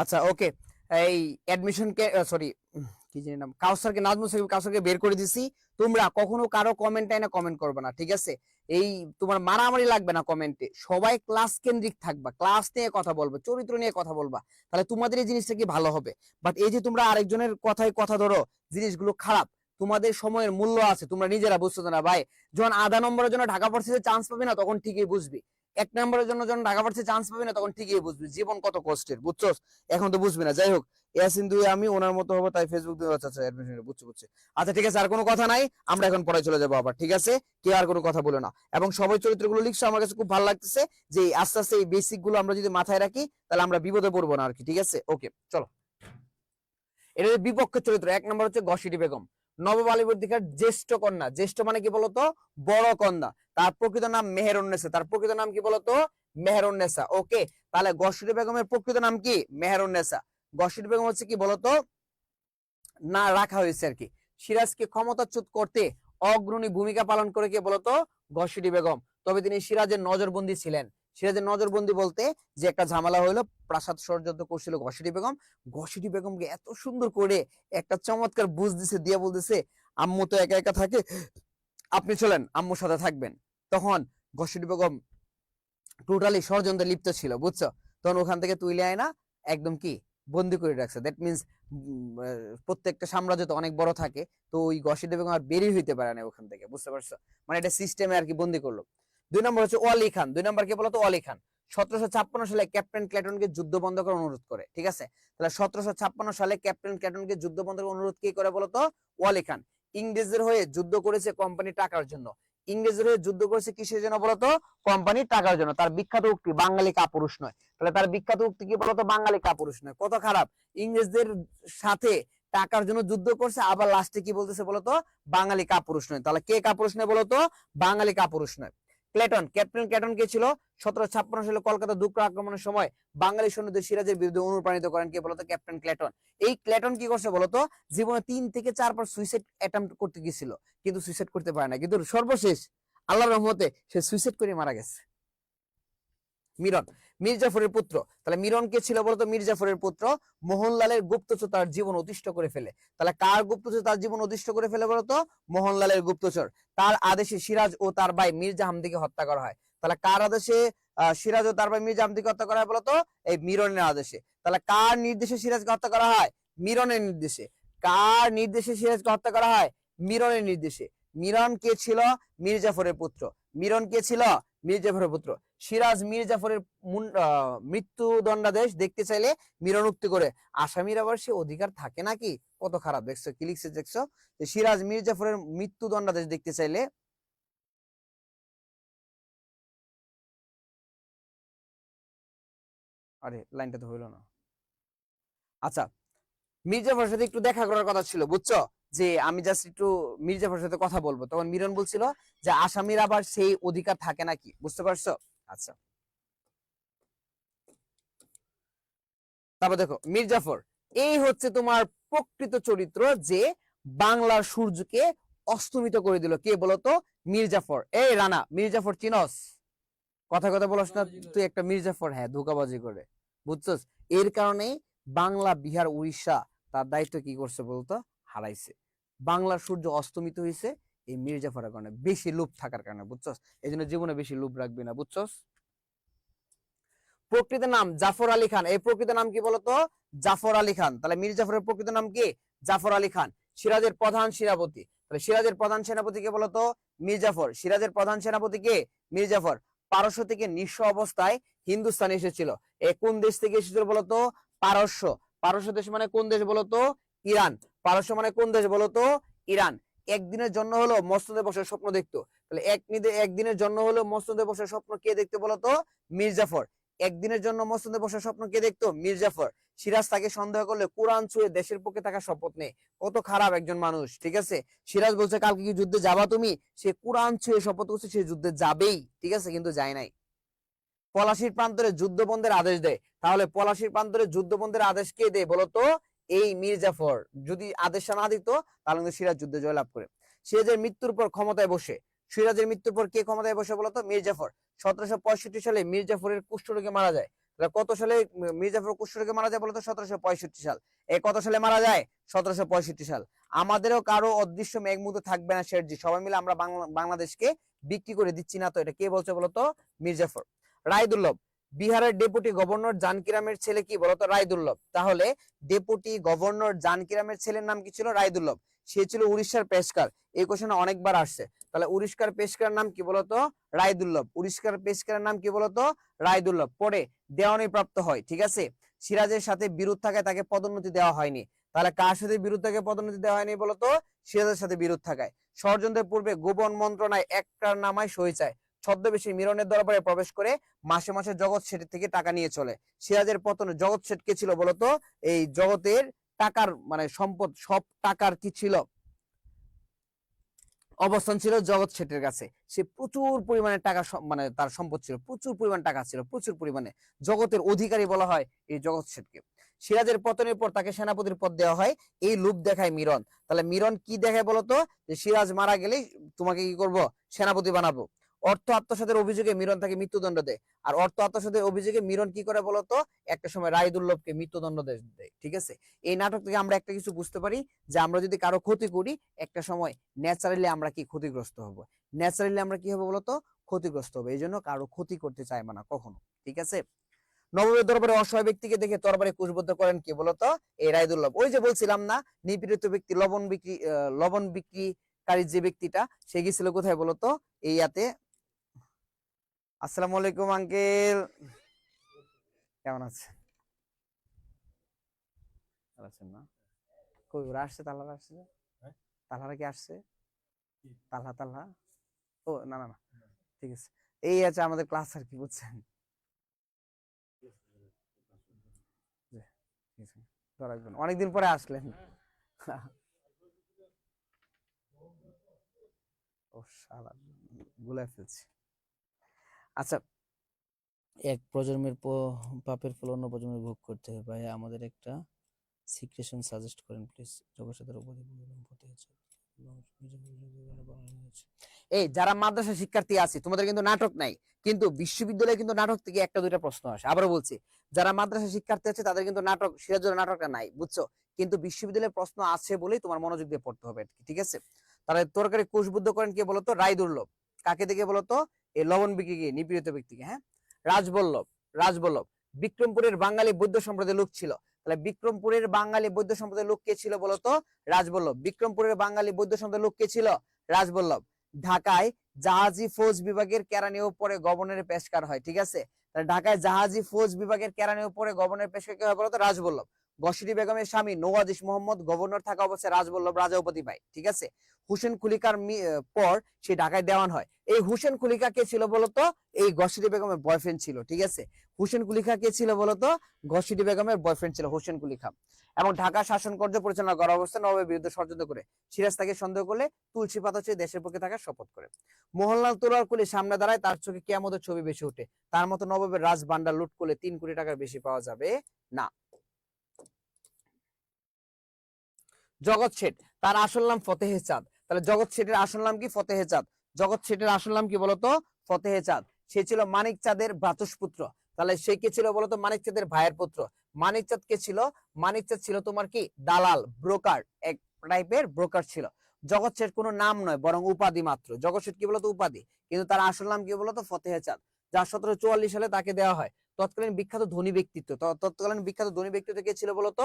আচ্ছা ওকে, এই অ্যাডমিশন কে সরি কি জানি নাম, কাউসারকে, নাজমুল সাকিব কাউসারকে বের করে দিছি। তোমরা কখনো কারো কমেন্ট না কমেন্ট করবে না, ঠিক আছে? এই তোমার মারামারি লাগবে না কমেন্টে, সবাই ক্লাস কেন্দ্রিক থাকবা, ক্লাস নিয়ে কথা বলবে, চরিত্র নিয়ে কথা বলবা, তাহলে তোমাদের এই জিনিসটা কি ভালো হবে। বাট এই যে তোমরা আরেকজনের কথায় কথা ধরো, জিনিসগুলো খারাপ। তোমাদের সময়ের মূল্য আছে, তোমরা নিজেরা বুঝছো না ভাই। যখন আধা নম্বরের জন্য ঢাকা ভার্সিটিতে চান্স পাবি না, তখন ঠিকই বুঝবি। 1 নম্বরের জন্য যখন ঢাকা ভার্সিটিতে চান্স পাবি না, তখন ঠিকই বুঝবি জীবন কত কষ্টের, বুঝছো? এখন তো বুঝবি না, যাই হোক। ইয়াসিন দুই আমি ওনার মতো হবো তাই ফেসবুক দুই। আচ্ছা আচ্ছা অ্যাডমিশন বুঝছি বুঝছি। আচ্ছা ঠিক আছে, আর কোনো কথা নাই, আমরা এখন পরে চলে যাবো আবার, ঠিক আছে? কেউ আর কোনো কথা বলে না, এবং সবাই চরিত্রগুলো লিখছো, আমার কাছে খুব ভালো লাগতেছে যে আস্তে আস্তে এই বেসিক গুলো আমরা যদি মাথায় রাখি তাহলে আমরা বিপদে পড়বো না আর কি, ঠিক আছে? ওকে চলো। এটা বিপক্ষ চরিত্র, এক নম্বর হচ্ছে গসিটি বেগম, নবাব আলীবর্দীর জ্যেষ্ঠ কন্যা। জ্যেষ্ঠ মানে কি বলতো? বড় কন্যা। তার প্রকৃত নাম মেহেরুন্নেসা। তার প্রকৃত নাম কি বলতো? মেহেরুন্নেসা। ওকে, তাহলে গসিটি বেগমের প্রকৃত নাম কি? মেহেরুন্নেসা। গসিটি বেগম হচ্ছে কি বলতো? না রাখা হয়েছে আর কি। সিরাজকে ক্ষমতাচ্যুত করতে অগ্রণী ভূমিকা পালন করে কে বলতো? গসিটি বেগম। তবে তিনি সিরাজের নজরবন্দি ছিলেন। সিরাজের নজরবন্দি বলতে যে একটা ঝামেলা হইলো, প্রাসাদ ষড়যন্ত্র করছিল গসিটি বেগম। গসিটি বেগমকে এত সুন্দর করে একটা চমৎকার বুঝ দিছে, দিয়া বলতেছে আম্মু তো একা একা থাকে, আপনি চলেন আম্মুর সাথে থাকবেন। তখন গসিটি বেগম টোটালি ষড়যন্ত্রে লিপ্ত ছিল, বুঝছো? তখন ওখান থেকে তুলে আয় না একদম কি বন্দি করে রাখছে। দ্যাট মিনস প্রত্যেকটা সাম্রাজ্য তো অনেক বড় থাকে, তো ওই গসিটি বেগম আর বেরিয়ে হইতে পারে না ওখান থেকে, বুঝতে পারছো? মানে এটা সিস্টেমে আর কি বন্দি করলো। দুই নম্বর হচ্ছে ওয়ালি খান। দুই নম্বর কে বলতো? ওয়ালি খান। 1756 সালে ক্যাপ্টেন ক্লেটনকে যুদ্ধ বন্ধ করার অনুরোধ করে, ঠিক আছে? তাহলে 1756 সালে ক্যাপ্টেন ক্লেটনকে যুদ্ধ বন্ধ করার অনুরোধ কে করে বলতো? ওয়ালি খান। ইংরেজদের হয়ে যুদ্ধ করেছে কোম্পানির টাকার জন্য। ইংরেজদের হয়ে যুদ্ধ করেছে কিসের জন্য বলতো? কোম্পানির টাকার জন্য। তার বিখ্যাত উক্তি বাঙালি কাপুরুষ নয়। তাহলে তার বিখ্যাত উক্তি কি বলতো? বাঙালি কাপুরুষ নয়। কত খারাপ! ইংরেজদের সাথে টাকার জন্য যুদ্ধ করছে, আবার লাস্টে কি বলতেছে বলতো? বাঙালি কাপুরুষ নয়। তাহলে কে কাপুরুষ নয় বলতো? বাঙালি কাপুরুষ নয়। ক্লেটন, ক্যাপ্টেন ক্লেটন কে ছিল? 1756 সালে কলকাতা দুর্গ আক্রমণের সময় বাঙালি সৈন্যদের সিরাজের বিরুদ্ধে অনুপ্রাণিত করেন কে বলতো? Captain Clayton. এই ক্লেটন কি করছে বলতো? জীবনে 3 থেকে 4 বার সুইসাইড অ্যাটেম্প্ট করতে গিয়েছিল, কিন্তু সুইসাইড করতে পারে না, কিন্তু সর্বশেষ আল্লাহর রহমতে সে সুইসাইড করে মারা গেছে। মিরন, মীর জাফরের পুত্র। তাহলে মিরন কে ছিল বলতো? মীর জাফরের পুত্র। মোহনলালের গুপ্তচর তার জীবন অতিষ্ঠ করে ফেলে। তাহলে কার গুপ্তচর তার জীবন অতিষ্ঠ করে ফেলে বলতো? মোহনলালের গুপ্তচর। তার আদেশে সিরাজ ও তার ভাই মির্জা হামদিকে হত্যা করা হয়। তাহলে কার আদেশে সিরাজ ও তার ভাই মির্জা হামদিকে হত্যা করা হয় বলতো? এই মিরনের আদেশে। তাহলে কার নির্দেশে সিরাজকে হত্যা করা হয়? মিরনের নির্দেশে। কার নির্দেশে সিরাজকে হত্যা করা হয়? মিরনের নির্দেশে। মিরন কে ছিল? মীর জাফরের পুত্র। মিরন কে ছিল? মীর জাফরের পুত্র। সিরাজ মীর জাফরের মৃত্যুদণ্ডাদেশ দেখতে চাইলে মিরন উক্তি করে আসামির আবার সে অধিকার থাকে নাকি? কত খারাপ! দেখছো কি লিখছে? দেখছো যে সিরাজ মীর জাফরের মৃত্যুদণ্ডাদেশ দেখতে চাইলে, আরে লাইনটা তো হইলো না। আচ্ছা, মীর জাফরের সাথে একটু দেখা করার কথা ছিল, বুঝছো? যে আমি জাস্ট একটু মীর জাফরের সাথে কথা বলবো, তখন মিরন বলছিল যে আসামির আবার সেই অধিকার থাকে নাকি, বুঝতে পারছো? আচ্ছা, তারপর দেখো মীর জাফর, এই হচ্ছে তোমার প্রকৃত চরিত্র যে বাংলার সূর্যকে অস্তমিত করে দিল। কে বলতো? মীর জাফর। এই রানা, মীর জাফর চিনস? কথা কথা বলস না তুই একটা মীর জাফর, হ্যাঁ ধোকাবাজি করে, বুঝছস? এর কারণে বাংলা, বিহার, উড়িষ্যা তার দায়িত্ব কি করছে বলতো? হারাইছে। বাংলার সূর্য অস্তমিত হয়েছে এই মীর জাফরের কারণে, বেশি লোভ থাকার কারণে, বুঝছস? এই জন্য জীবনে বেশি লোভ রাখবি না, বুঝছস? প্রকৃত নাম জাফর আলী খান। এই প্রকৃত নাম কি বলতো? জাফর আলী খান। তাহলে মীর জাফরের প্রকৃত নাম কি? জাফর আলী খান। সিরাজের প্রধান সেনাপতি। তাহলে সিরাজের প্রধান সেনাপতি কে বলতো? মীর জাফর। সিরাজের প্রধান সেনাপতি কে? মীর জাফর। পারস্য থেকে নিঃস্ব অবস্থায় হিন্দুস্তানে এসেছিল। এ কোন দেশ থেকে এসেছিল বলতো? পারস্য। পারস্য দেশ মানে কোন দেশ বলতো? ইরান। পারস্য মানে কোন দেশ বলতো? ইরান। একদিনের জন্য হলো মসনদে বসার স্বপ্ন দেখতো। তাহলে একদিনের জন্য হলো মসনদে বসার স্বপ্ন কে দেখতে বলতো? মীর জাফর। একদিনের জন্য মসনদে বসার স্বপ্ন কে দেখতো? মীর জাফর। সিরাজ তাকে সন্দেহ করলে কোরআন ছুঁয়ে দেশের পক্ষে থাকার শপথ নেয়। কত খারাপ একজন মানুষ, ঠিক আছে? সিরাজ বলছে কালকে কি যুদ্ধে যাবা তুমি? সে কোরআন ছুঁয়ে শপথ করছে সে যুদ্ধে যাবেই, ঠিক আছে, কিন্তু যায় নাই। পলাশির প্রান্তরে যুদ্ধ বন্ধের আদেশ দেয়। তাহলে পলাশির প্রান্তরে যুদ্ধ বন্ধের আদেশ কে দেয় বলতো? এই মীর জাফর। যদি আদেশটা না দিত তাহলে কিন্তু সিরাজ যুদ্ধে জয়লাভ করে। সিরাজের মৃত্যুর পর ক্ষমতায় বসে, সিরাজের মৃত্যুর পর কে ক্ষমতায় বসে বলতো? মীর জাফর। 1765 সালে মীর জাফরের কুষ্ঠরোগে মারা যায়। কত সালে মীর জাফর কুষ্ঠরোগে মারা যায় বলতো? 1765 সাল। কত সালে মারা যায়? 1765 সাল। আমাদেরও কারো অদৃশ্য মেঘমুক্ত থাকবে না শেরজি, সবাই মিলে আমরা বাংলাদেশকে বিক্রি করে দিচ্ছি না তো। এটা কে বলছে বলতো? মীর জাফর। রায়দুল্লভ, বিহারের ডেপুটি গভর্নর জানকিরামের ছেলে কি বলতো? রায়দুল্লভ। তাহলে ডেপুটি গভর্নর জানকিরামের ছেলের নাম কি ছিল? রায়দুল্লভ। সে ছিল উড়িষ্যার পেশকার। এই কোশ্চেন অনেকবার আসছে। তাহলে উড়িষ্যার পেশকার নাম কি বলতো? রায়দুল্লভ। উড়িষ্যার পেশকারের নাম কি বলতো? রায়দুল্লভ। পরে দেওয়ানি প্রাপ্ত হয়, ঠিক আছে? সিরাজের সাথে বিরোধ থাকায় তাকে পদোন্নতি দেওয়া হয়নি। তাহলে কার সাথে বিরোধ থাকে পদোন্নতি দেওয়া হয়নি বলতো? সিরাজের সাথে বিরোধ থাকায়। ষড়যন্ত্রের পূর্বে গোপন মন্ত্রণায় একটার নামায় সই চায়, ছদ্মবেশী মিরনের দরবারে প্রবেশ করে মাসে মাসে জগৎ শেঠ থেকে টাকা নিয়ে চলে। সিরাজের পতনে জগৎ শেঠ কে ছিল বলতো? এই জগতের টাকার মানে সম্পদ, সব টাকার কি ছিল? অবস্থান ছিল জগৎ শেঠের কাছে। সে প্রচুর পরিমাণে টাকা মানে তার সম্পদ ছিল, প্রচুর পরিমাণ টাকা ছিল, প্রচুর পরিমাণে। জগতের অধিকারী বলা হয় এই জগৎ শেঠকে। সিরাজের পতনের পর তাকে সেনাপতির পদ দেওয়া হয়, এই লোভ দেখায় মিরন। তাহলে মিরন কি দেখায় বলতো? যে সিরাজ মারা গেলেই তোমাকে কি করব, সেনাপতি বানাবো। অর্থ আত্মসাতের অভিযোগে মিরন তাকে মৃত্যুদণ্ড দেয়। আর অর্থ আত্মসাতের অভিযোগে মিরন কি করে বলতো? একটা সময় রায়দুল্লভকে মৃত্যুদণ্ড দেয়। ঠিক আছে, এই নাটক থেকে আমরা একটা কিছু বুঝতে পারি, যে আমরা যদি কারো ক্ষতি করি একটা সময় ন্যাচারালি আমরা কি ক্ষতিগ্রস্ত হব। ন্যাচারালি আমরা কি হবে বলতো? ক্ষতিগ্রস্ত হবে। এই জন্য কারো ক্ষতি করতে চাইবে না কখনো। ঠিক আছে। নবাবের দরবারে অসহায় ব্যক্তিকে দেখে তরবারে কুশবদ্ধ করেন কে বলতো? এই রায়দুল্লভ। ওই যে বলছিলাম না, নিপীড়িত ব্যক্তি, লবণ বিক্রিকারী যে ব্যক্তিটা, সে গেছিল কোথায় বলতো? এই ইয়াতে। আসসালামু আলাইকুম আঙ্কেল, কেমন আছেন? ভালো আছেন না? কই ওরা আসছে? তালহারা আসছে? তালহারা কি আসছে? তালহা? ও না না না, ঠিক আছে। এই আছে আমাদের ক্লাস আর কি, বুঝছেন? অনেকদিন পরে আসলেন। ও শালা, ভুলে ফেলছি। আচ্ছা, এক প্রজন্মের পাপের ফল অন্য প্রজন্মের ভোগ করতে হবে। ভাই আমাদের একটা সিক্রেশন সাজেস্ট করেন প্লিজ। জগৎসাদের উপদেশ হতে হচ্ছে। এই যারা মাদ্রাসা শিক্ষার্থী আছে, তোমাদের কিন্তু নাটক নাই, কিন্তু বিশ্ববিদ্যালয়ে কিন্তু নাটক থেকে একটা দুইটা প্রশ্ন আসে। আবারও বলছি, যারা মাদ্রাসা শিক্ষার্থী আছে তাদের কিন্তু নাটক, সিরাজুল নাটকটা নাই, বুঝছো? কিন্তু বিশ্ববিদ্যালয়ে প্রশ্ন আছে বলেই তোমার মনোযোগ দিয়ে পড়তে হবে, ঠিক আছে? তাহলে তরকারি কোষবুদ্ধ করেন কে বলতো? রায়দুল্লভ। কাকে দেখে বলতো? এই লবণ বিক্রি নিপীড়িত ব্যক্তিকে। হ্যাঁ, রাজবল্লভ। রাজবল্লভ বিক্রমপুরের বাঙালি বৌদ্ধ সম্প্রদায়ের লোক ছিল। তাহলে বিক্রমপুরের বাঙালি বৌদ্ধ সম্প্রদায়ের লোক কে ছিল বলতো? রাজবল্লভ। বিক্রমপুরের বাঙালি বৌদ্ধ সম্প্রদায়ের লোক কে ছিল? রাজবল্লভ। ঢাকায় জাহাজি ফৌজ বিভাগের কেরানির উপরে গভর্নরের পেশকার হয়। ঠিক আছে, ঢাকায় জাহাজি ফৌজ বিভাগের কেরানির উপরে গভর্নরের পেশকার কে হয় বলতো? রাজবল্লভ। গসিরি বেগমের স্বামী নওয়াজিশ মোহাম্মদ গভর্নর থাকা অবস্থায় রাজবল্লভ রাজা উপাধি পায়। ঠিক আছে, হুসেন কুলিকার পর সে ঢাকায় দেওয়ান হয়। এই হুসেন কুলিকা কে ছিল বলতো? এই গসিরি বেগমের বয়ফ্রেন্ড ছিল। ঠিক আছে, হুসেন কুলিকা কে ছিল বলতো? গসিরি বেগমের বয়ফ্রেন্ড ছিল হুসেন কুলিকা। এবং ঢাকা শাসন কার্য পরিচালনা করার অবস্থায় নবাবের বিরুদ্ধে ষড়যন্ত্র করে সিরাজ তাকে সন্দেহ করলে তুলসী পাতা চেয়ে দেশের পক্ষে থাকার শপথ করে। মোহনলাল তোলার কুলি সামনে দাঁড়ায়, তার চোখে কিয়ামতের ছবি বেশি ওঠে। তার মতো নবাবের রাজ ভান্ডার লুট করলে 3 কোটি টাকার বেশি পাওয়া যাবে না। জগৎ শেঠ, তার আসল নাম ফতেহে চাঁদ। তাহলে জগৎ শেঠের আসল নাম কি? ফতেহে চাঁদ। জগৎ শেঠের আসল নাম কি বলতো? ফতেহে চাঁদ। সে ছিল মানিক চাঁদের ভ্রাতুষ্পুত্র। তাহলে সে কে ছিল বলতো? মানিক চাঁদের ভাইয়ের পুত্র। মানিক চাঁদ কে ছিল? মানিক চাঁদ ছিল তোমার কি? দালাল, ব্রোকার, এক টাইপের ব্রোকার ছিল। জগৎ শেঠ কোনো নাম নয়, বরং উপাধি মাত্র। জগৎ শেঠ কি বলতো? উপাধি। কিন্তু তার আসল নাম কি বলতো? ফতেহে চাঁদ, যা 1744 সালে তাকে দেওয়া হয়। তৎকালীন বিখ্যাত ধনী ব্যক্তিত্ব, তৎকালীন বিখ্যাত ধনী ব্যক্তিত্ব কে ছিল বলতো?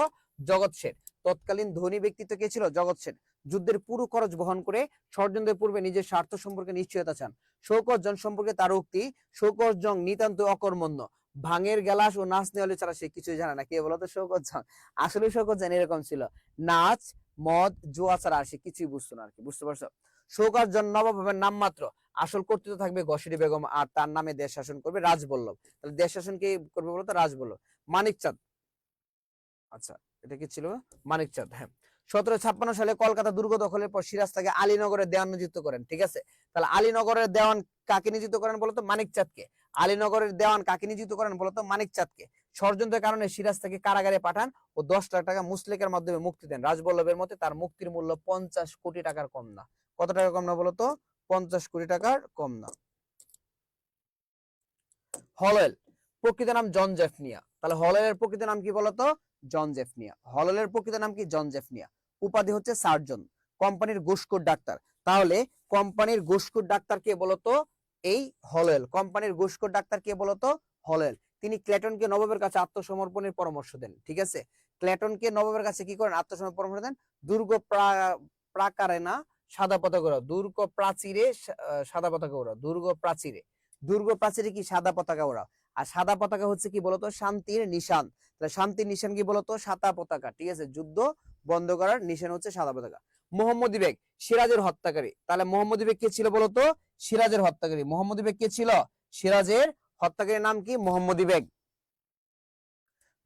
জগৎ শেঠ। তৎকালীন ধনী ব্যক্তিত্ব কে ছিল? জগৎ সেন। যুদ্ধের পুরো খরচ বহন করে ষড়যন্ত্রের পূর্বে নিজের স্বার্থ সম্পর্কে নিশ্চয়তা চান। শৌকত জন সম্পর্কে তার উক্তি, শৌকত জং নিতান্ত অকর্মণ্য, ভাঙের গেলাস ও নাচ নেওয়ালে ছাড়া সে কিছুই জানে না। কে বলতো? শৌকত জং। আসলে শৌকত জং এরকম ছিল, নাচ মদ জুয়া ছাড়া আর সে কিছুই বুঝতো না আর কি, বুঝতে পারছো? শৌকত জন নবাবের নাম মাত্র, আসল কর্তৃত্ব থাকবে গসিরি বেগম, আর তার নামে দেশ শাসন করবে রাজবল্লভ। তাহলে দেশ শাসন কে করবে বলতো? রাজবল্লভ। মানিক চাঁদ, আচ্ছা এটা কি ছিল? মানিক চাঁদ। হ্যাঁ, 1756 সালে কলকাতা দুর্গ দখলের পর সিরাজ তাকে আলীনগরের দেওয়ান নিযুক্ত করেন। ঠিক আছে, তাহলে আলীনগরের দেওয়ান কাকে নিযুক্ত করেন বলতো? মানিক চাঁদকে। আলীনগরের দেওয়ান কাকে নিযুক্ত করেন বলতো? মানিক চাঁদকে। ষড়যন্ত্রের কারণে সিরাজ তাকে কারাগারে পাঠান ও 10 লাখ টাকা মুসলেকের মাধ্যমে মুক্তি দেন। রাজবল্লভের মতে তার মুক্তির মূল্য 50 কোটি টাকার কম না। কত টাকা কম না বলতো? 50 কোটি টাকার কম না। হলওয়েল, প্রকৃত নাম জন জেফনিয়া। তাহলে হলওয়েলের প্রকৃত নাম কি বলতো? জন জেফনিয়া। হলওয়েলের প্রকৃত নাম কি? জন জেফনিয়া। উপাধি হচ্ছে সার্জন, কোম্পানির ঘুষখোর ডাক্তার। তাহলে কোম্পানির ঘুষখোর ডাক্তার কে বলতো? এই হলওয়েল। কোম্পানির ঘুষখোর ডাক্তার কে বলতো? হলওয়েল। তিনি ক্লেটনকে নবাবের কাছে আত্মসমর্পণের পরামর্শ দেন। ঠিক আছে, ক্লেটনকে নবাবের কাছে কি করেন? আত্মসমর্পণের পরামর্শ দেন। দুর্গ প্রাকারে না সাদা পতাকা ওড়াও, দুর্গ প্রাচীরে সাদা পতাকা ওড়াও, দুর্গ প্রাচীরে, দুর্গ প্রাচীরে কি সাদা পতাকা ওড়াও। আর সাদা পতাকা হচ্ছে কি বলতো? শান্তির নিশান। তাহলে শান্তির নিশান কি বলতো? সাদা পতাকা। ঠিক আছে, যুদ্ধ বন্ধ করার নিশান হচ্ছে সাদা পতাকা। মোহাম্মদী বেগ সিরাজের হত্যাকারী। তাহলে মোহাম্মদী বেগ কে ছিল বলতো? সিরাজের হত্যাকারী। মোহাম্মদী বেগ কে ছিল? সিরাজের হত্যাকারীর নাম কি? মোহাম্মদী বেগ।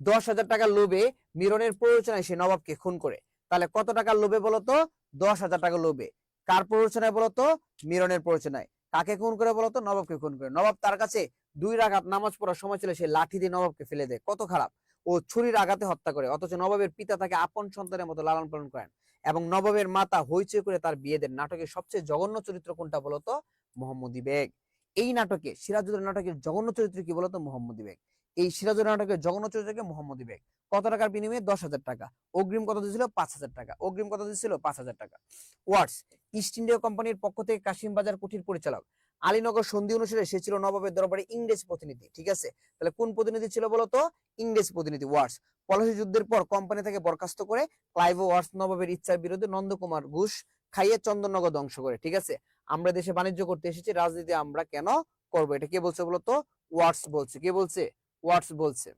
10,000 টাকার লোভে মিরনের প্ররোচনায় সে নবাবকে খুন করে। তাহলে কত টাকার লোভে বলতো? 10,000 টাকার লোভে। কার প্ররোচনায় বলতো? মিরনের প্ররোচনায়। কাকে খুন করে বলতো? নবাবকে খুন করে। নবাব তার কাছে 2 রাকাত নামাজ পড়ার সময় ছিল, সে লাঠি দিয়ে নবাবকে ফেলে দেয়। কত খারাপ! ও ছুরির আঘাতে হত্যা করে, অথচ নবাবের পিতা তাকে আপন সন্তানের মতো লালন পালন করেন এবং নবাবের মাতা হইচই করে তার বিয়ে দেন। নাটকের সবচেয়ে জঘন্য চরিত্র কোনটা বলতো? মোহাম্মদী বেগ। এই নাটকে, সিরাজউদ্দৌলা নাটকের জঘন্য চরিত্র কি বলতো? মোহাম্মদী বেগ। এই সিরাজউদ্দৌলা নাটকের জঘন্য চরিত্রকে মোহাম্মদী বেগ। কত টাকার বিনিময়ে? 10,000 টাকা। অগ্রিম কত দিয়েছিল? 5,000 টাকা। অগ্রিম কত দিয়েছিল? 5,000 টাকা। ওয়ার্ডস, ইস্ট ইন্ডিয়া কোম্পানির পক্ষ থেকে কাশিম বাজার কুঠির পরিচালক। আলীনগর সন্ধি অনুসারে সে ছিল নবাবের দরবারে ইংরেজ প্রতিনিধি। ঠিক আছে, তাহলে কোন প্রতিনিধি ছিল বলতো? ইংরেজ প্রতিনিধি। ওয়ার্ডস, পলাশী যুদ্ধের পর কোম্পানি থেকে বরখাস্ত করে ক্লাইভ ওয়ার্ডস নবাবের ইচ্ছার বিরুদ্ধে নন্দকুমার ঘোষ খাইয়ে চন্দননগর ধ্বংস করে। ঠিক আছে, আমরা দেশে বাণিজ্য করতে এসেছি, রাজনীতি আমরা কেন করবো? এটা কে বলছে বলতো? ওয়ার্ডস বলছে। কে বলছে? ওয়ার্ডস বলছে।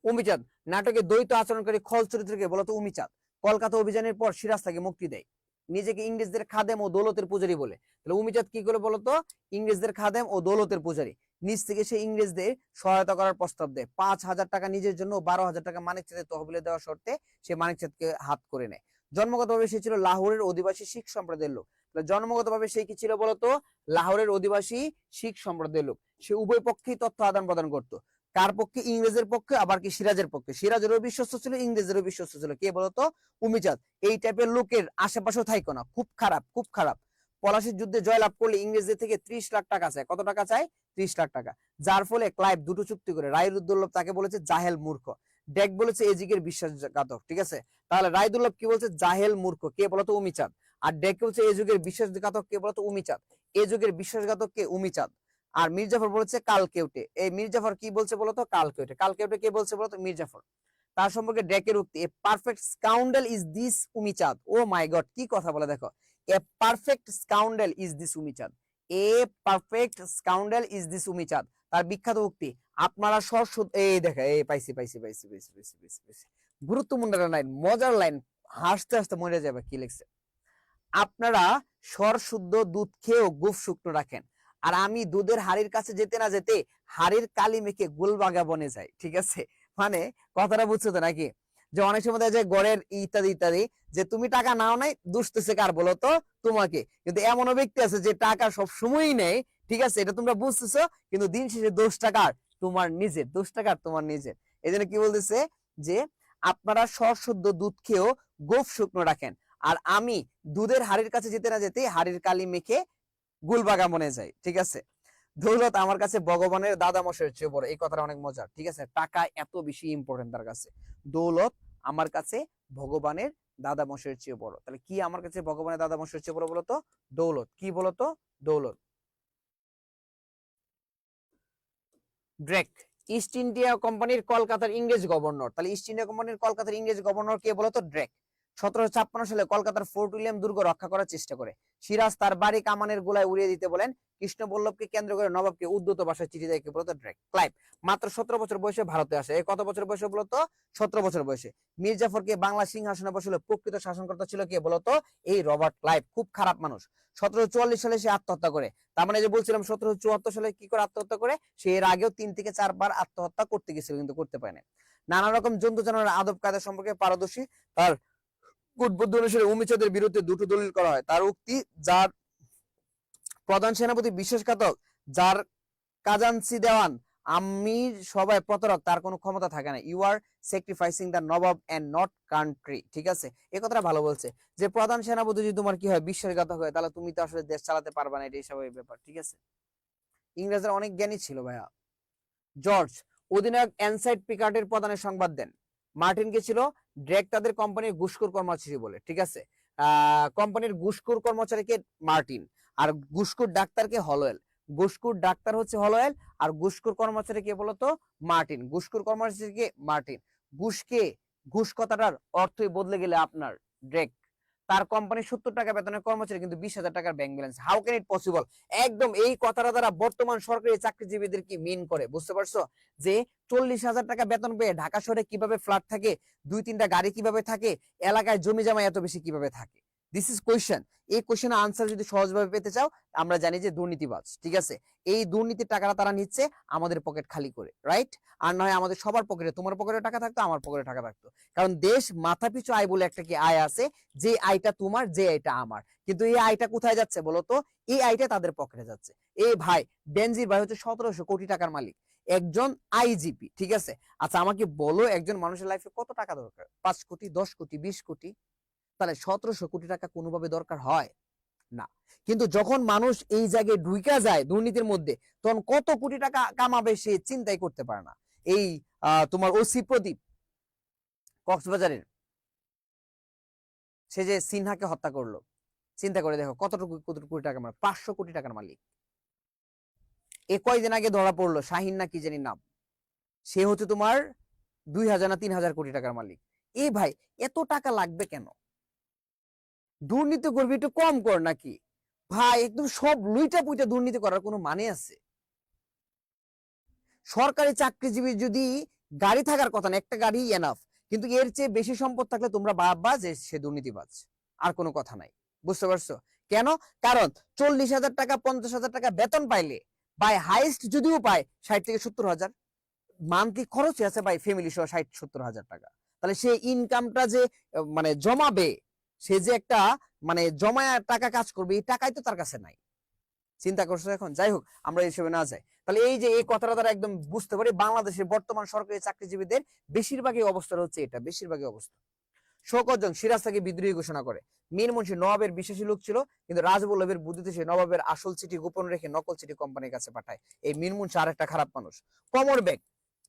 উমিচাঁদ নাটকে দ্বৈত আচরণকারী খল চরিত্রকে বলতো? উমিচাঁদ কলকাতা অভিযানের পর সিরাজ তাকে মুক্তি দেয়, নিজেকে ইংরেজদের খাদেম ও দৌলতের পূজারী বলে। তাহলে উমিচাঁদ কি করে বলতো? ইংরেজদের খাদেম ও দৌলতের পূজারী। নিজ থেকে সে ইংরেজদের সহায়তা করার প্রস্তাব দেয়। 5,000 টাকা নিজের জন্য, 12,000 টাকা মানিকচাঁদের তহবিলে দেওয়ার শর্তে সে মানিকচাঁদকে হাত করে নেয়। জন্মগতভাবে সে ছিল লাহোরের অধিবাসী শিখ সম্প্রদায়ের লোক। জন্মগতভাবে সে কি ছিল বলতো? লাহোরের অধিবাসী শিখ সম্প্রদায়ের লোক। সে উভয় পক্ষেই তথ্য আদান প্রদান করত। কার পক্ষে? ইংরেজের পক্ষে, আবার কি সিরাজের পক্ষে। সিরাজেরও বিশ্বস্ত ছিল, ইংরেজেরও বিশ্বস্ত ছিল। কে বলতো? উমিচাঁদ। এই টাইপের লোকের আশেপাশেও থাইকো না, খুব খারাপ, খুব খারাপ। পলাশীর যুদ্ধে জয়লাভ করলে ইংরেজদের থেকে 30 লাখ টাকা চায়। কত টাকা চায়? 30 লাখ টাকা। যার ফলে ক্লাইভ দুটো চুক্তি করে। রায়দুল্লভ তাকে বলেছে জাহেল মূর্খ, ডেক বলেছে এজিকের বিশ্বাসঘাতক। ঠিক আছে, তাহলে রায়দুল্লভ কি বলছে? জাহেল মূর্খ। কে বলতো? উমিচাঁদ। আর ডেক বলছে এ যুগের বিশ্বাসঘাতক। কে বলতো? উমিচাঁদ। এ যুগের বিশ্বাসঘাতক কে? উমিচাঁদ। আর মির্জাফর বলেছে কালকেউটে। এই মির্জাফর কি বলছে বলতো? কালকেউটে। কালকেউটে কে বলছে বলতো? মির্জাফর। তার সম্পর্কে ডেকের উক্তি, a perfect scoundrel is this Umichand. Oh my God, কি কথা বলে দেখো। A perfect scoundrel is this Umichand. A perfect scoundrel is this Umichand. তার বিখ্যাত উক্তি, আপনারা এই দেখো, এই পাইছি পাইছি পাইছি পাইছি পাইছি পাইছি পাইছি। গুরুত্বপূর্ণ লাইন, মজার লাইন, হাসতে হাসতে মরে যাবে। কি লিখছে? আপনারা সর শুদ্ধ দুধ খেয়েও গুফ শুকনো রাখেন, আর আমি দুধের হাড়ির কাছে যেতে না যেতে হাড়ির কালি মেখে গুলবাগা বনে যাই। ঠিক আছে, মানে কথাটা বুঝছো তো নাকি? যে অনেক সময় দেখা যায় গড়ের ইত্যাদি ইত্যাদি, যে তুমি টাকা নাও নাই, দুষতেছে কার বলতো? তোমাকে। কিন্তু এমনও ব্যক্তি আছে যে টাকা সব সময়ই নেই। ঠিক আছে, এটা তোমরা বুঝতেছো, কিন্তু দিন শেষে দোষ টাকার তোমার নিজের, দোষ টাকার তোমার নিজের। এই জন্য কি বলতেছে? যে আপনারা সর শুদ্ধ দুধ খেয়েও গোফ শুকনো রাখেন, আর আমি দুধের হাড়ির কাছে যেতে না যেতে হাড়ির কালি মেখে গুলবাগা মনে যাই। ঠিক আছে, দৌলত আমার কাছে ভগবানের দাদা মশাইয়ের চেয়ে বড়। এই কথাটা অনেক মজার। ঠিক আছে, টাকা এত বেশি ইম্পর্টেন্ট তার কাছে। দৌলত আমার কাছে ভগবানের দাদা মশাইয়ের চেয়ে বড়। তাহলে কি আমার কাছে ভগবানের দাদা মশাইয়ের চেয়ে বড় বলতো? দৌলত। কি বলতো? দৌলত। ড্রেক ইস্ট ইন্ডিয়া কোম্পানির কলকাতার ইংরেজ গভর্নর। তাহলে ইস্ট ইন্ডিয়া কোম্পানির কলকাতার ইংরেজ গভর্নর কে বলতো? ড্রেক। 1756 সালে কলকাতার ফোর্ট উইলিয়াম দুর্গ রক্ষা করার চেষ্টা করে। সিরাজ তার বাড়ি কামানের গোলায় উড়িয়ে দিতে বলেন। কৃষ্ণবল্লভকে কেন্দ্র করে নবাবকে উদ্ধত ভাষায় চিঠি দেয় কে বলতো? ড্রেক। ক্লাইভ মাত্র 17 বছর বয়সে ভারতে আসে। কত বছর বয়সে বলতো? 17 বছর বয়সে। মির্জাফরকে বাংলা সিংহাসনে বসালে প্রকৃত শাসনকর্তা ছিল কে বলতো? এই রবার্ট ক্লাইভ। খুব খারাপ মানুষ। 1744 সালে সে আত্মহত্যা করে। তার মানে যে বলছিলাম 1774 সালে কি করে আত্মহত্যা করে, সে এর আগেও 3 থেকে 4 বার আত্মহত্যা করতে গেছিল, কিন্তু করতে পারে না। নানা রকম জন্তু জানোয়ারের আদব কায়দা সম্পর্কে পারদর্শী। তার কূটবুদ্ধি অনুসারে উমিচাঁদের বিরুদ্ধে দুটো দলিল করা হয়। তার উক্তি, যার প্রধান সেনাপতি বিশ্বাসঘাতক, যার কাজানসি দেওয়ান আমির সবাই প্রতারক, তার কোনো ক্ষমতা থাকে না। You are sacrificing the nawab and not country. ঠিক আছে, এই কথাটা ভালো বলছে, যে প্রধান সেনাপতি যদি তোমার কি হয়, বিশ্বাসঘাতক হয়, তাহলে তুমি তো আসলে দেশ চালাতে পারবে না। এটাই স্বাভাবিক ব্যাপার। ঠিক আছে, ইংরেজরা অনেক জ্ঞানী ছিল ভাইয়া। জর্জ অধিনায়ক এনসাইড পিকার্ডের প্রধানের সংবাদ দেন। মার্টিন কে ছিল? ড্রেক তাদের কোম্পানির ঘুষখোর কর্মচারী বলে। ঠিক আছে, কোম্পানির ঘুষখোর কর্মচারীকে মার্টিন, আর ঘুষখোর ডাক্তারকে হলোয়েল। ঘুষখোর ডাক্তার হচ্ছে হলোয়েল, আর ঘুষখোর কর্মচারী কে বলতো? মার্টিন। ঘুষখোর কর্মচারীকে মার্টিন। ঘুষকে, ঘুষ কথাটার অর্থই বদলে গেলে আপনার ড্রেক। তার কোম্পানি 70 টাকা বেতনের কর্মচারী কিন্তু 20,000 টাকার bank balance. How can it possible? একদম এই কথাটা দ্বারা বর্তমান সরকারি চাকরিজীবীদের কি মিন করে, বুঝতে পারছো? যে 40,000 টাকা বেতন পেয়ে ঢাকা শহরে কিভাবে ফ্ল্যাট থাকে, 2-3টা গাড়ি কিভাবে থাকে, এলাকায় জমি জমা এত বেশি কিভাবে থাকে? This is question. এই কোয়েশ্চেনের আনসার যদি সহজভাবে পেতে চাও, আমরা জানি যে দুর্নীতিবাজ, ঠিক আছে? এই দুর্নীতির টাকাটা তারা নিচ্ছে আমাদের পকেট খালি করে, রাইট? আর নয় আমাদের সবার পকেটে, তোমার পকেটে টাকা থাকতো, আমার পকেটে টাকা থাকতো। কারণ দেশ মাথাপিছু আয় বলে একটা কি আয় আছে, যে আয়টা তোমার, যে আয়টা আমার। কিন্তু এই আয়টা কোথায় যাচ্ছে বলতো? এই আয়টা তাদের পকেটে যাচ্ছে। এই ভাই, বেনজির ভাই হচ্ছে 1700 কোটি টাকার মালিক, একজন আইজিপি, ঠিক আছে? আচ্ছা আমাকে বলো, একজন মানুষের লাইফে কত টাকা দরকার? 5 কোটি, 10 কোটি, 20 কোটি? তাহলে 1700 কোটি টাকা কোনোভাবে দরকার হয় না। কিন্তু যখন মানুষ এই জায়গায় ঢুইকা যায় দুর্নীতির মধ্যে, তখন কত কোটি টাকা কামাবে সে চিন্তাই করতে পারে না। এই তোমার ওসি প্রদীপ কক্সবাজারের, সে যে সিনহাকে হত্যা করলো, চিন্তা করে দেখো কতটুকু কোটি টাকা মালিক, 500 কোটি টাকার মালিক। এ কয়দিন আগে ধরা পড়লো শাহিন না কি জানি নাম, সে হচ্ছে তোমার 2,000 না 3,000 কোটি টাকার মালিক। এই ভাই, এত টাকা লাগবে কেন? দুর্নীতি করবি একটু কম কর নাকি ভাই? একদম সব লুইটা পুইটা দুর্নীতি করার কোনো মানে আছে? সরকারি চাকরিজীবী যদি গাড়ি থাকার কথা না, একটা গাড়ি এনাফ, কিন্তু এর চেয়ে বেশি সম্পদ থাকলে তোমরা ভাববা যে সে দুর্নীতিবাজ, আর কোনো কথা নাই। বুঝতে পারছো কেন? কারণ 40,000 টাকা 50,000 টাকা বেতন পাইলে, বাই হাইস্ট যদিও পায় 60 থেকে 70,000, মান্থলি খরচ আছে ভাই ফ্যামিলি সহ 60-70,000 টাকা। তাহলে সে ইনকামটা যে মানে জমাবে, সে যে একটা মানে জমায়া টাকা কাজ করবে, এই টাকাই তো তার কাছে নাই। চিন্তা করছো এখন? যাই হোক, আমরা এই হিসেবে না যাই। তাহলে এই যে এই কথাটা দ্বারা একদম বুঝতে পারি বাংলাদেশের বর্তমান সরকারি চাকরিজীবীদের বেশিরভাগই অবস্থা হচ্ছে এটা, বেশিরভাগই অবস্থা। শওকত জং সিরাজ তাকে বিদ্রোহী ঘোষণা করে। মীর মুন্সি নবাবের বিশ্বাসী লোক ছিল, কিন্তু রাজবল্লভের বুদ্ধিতে সে নবাবের আসল চিঠি গোপন রেখে নকল চিঠি কোম্পানির কাছে পাঠায়। এই মীর মুন্সি আর একটা খারাপ মানুষ। কমর বেগ,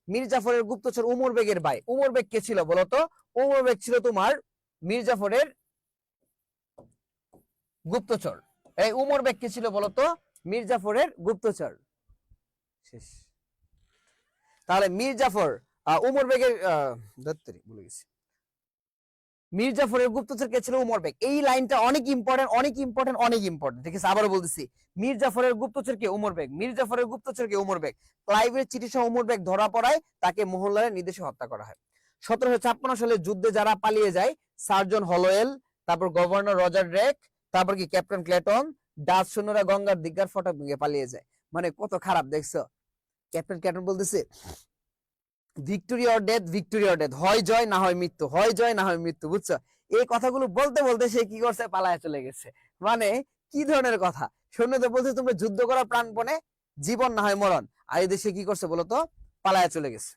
মীর জাফরের গুপ্তচর উমর বেগের ভাই। উমর বেগ কে ছিল বলতো? উমর বেগ ছিল তোমার মীর জাফরের গুপ্তচর। এই উমর বেগ কে ছিল বলতো? মীর জাফরের গুপ্তচর। শেষ। তাহলে মীর জাফর উমর বেগের দত্তরি ভুলে গেছি। মীর জাফরের গুপ্তচর কে ছিল? উমর বেগ। এই লাইনটা অনেক ইম্পর্টেন্ট, অনেক ইম্পর্টেন্ট, অনেক ইম্পর্টেন্ট, ঠিক আছে? আবারও বলতেছি, মীর জাফরের গুপ্তচর কে? উমর বেগ। মীর জাফরের গুপ্তচর কে? উমর বেগ। ক্লাইভের চিঠি সহ উমর বেগ ধরা পড়ায়, তাকে মোহনলালের নির্দেশে হত্যা করা হয়। 1756 সালে যুদ্ধে যারা পালিয়ে যায়, সার্জন হলোয়েল, তারপর গভর্নর রজার ড্রেক, তারপর কি ক্যাপ্টেন ক্লেটন, ডাচ সৈন্যরা গঙ্গার দিঘার ফটক ভেঙে পালিয়ে যায়। মানে কত খারাপ দেখছো? ক্যাপ্টেন ক্লেটন বলতেছে victory or death, victory or death, হয় জয় না হয় মৃত্যু, হয় জয় না হয় মৃত্যু। বুঝছো? এই কথাগুলো বলতে বলতে সে কি করছে? পালায় চলে গেছে। মানে কি ধরনের কথা? সৈন্যদের বলছে তোমরা যুদ্ধ করা প্রাণপণে, জীবন না হয় মরণ। আর এই দেশে কি করছে বলতো? পালায় চলে গেছে।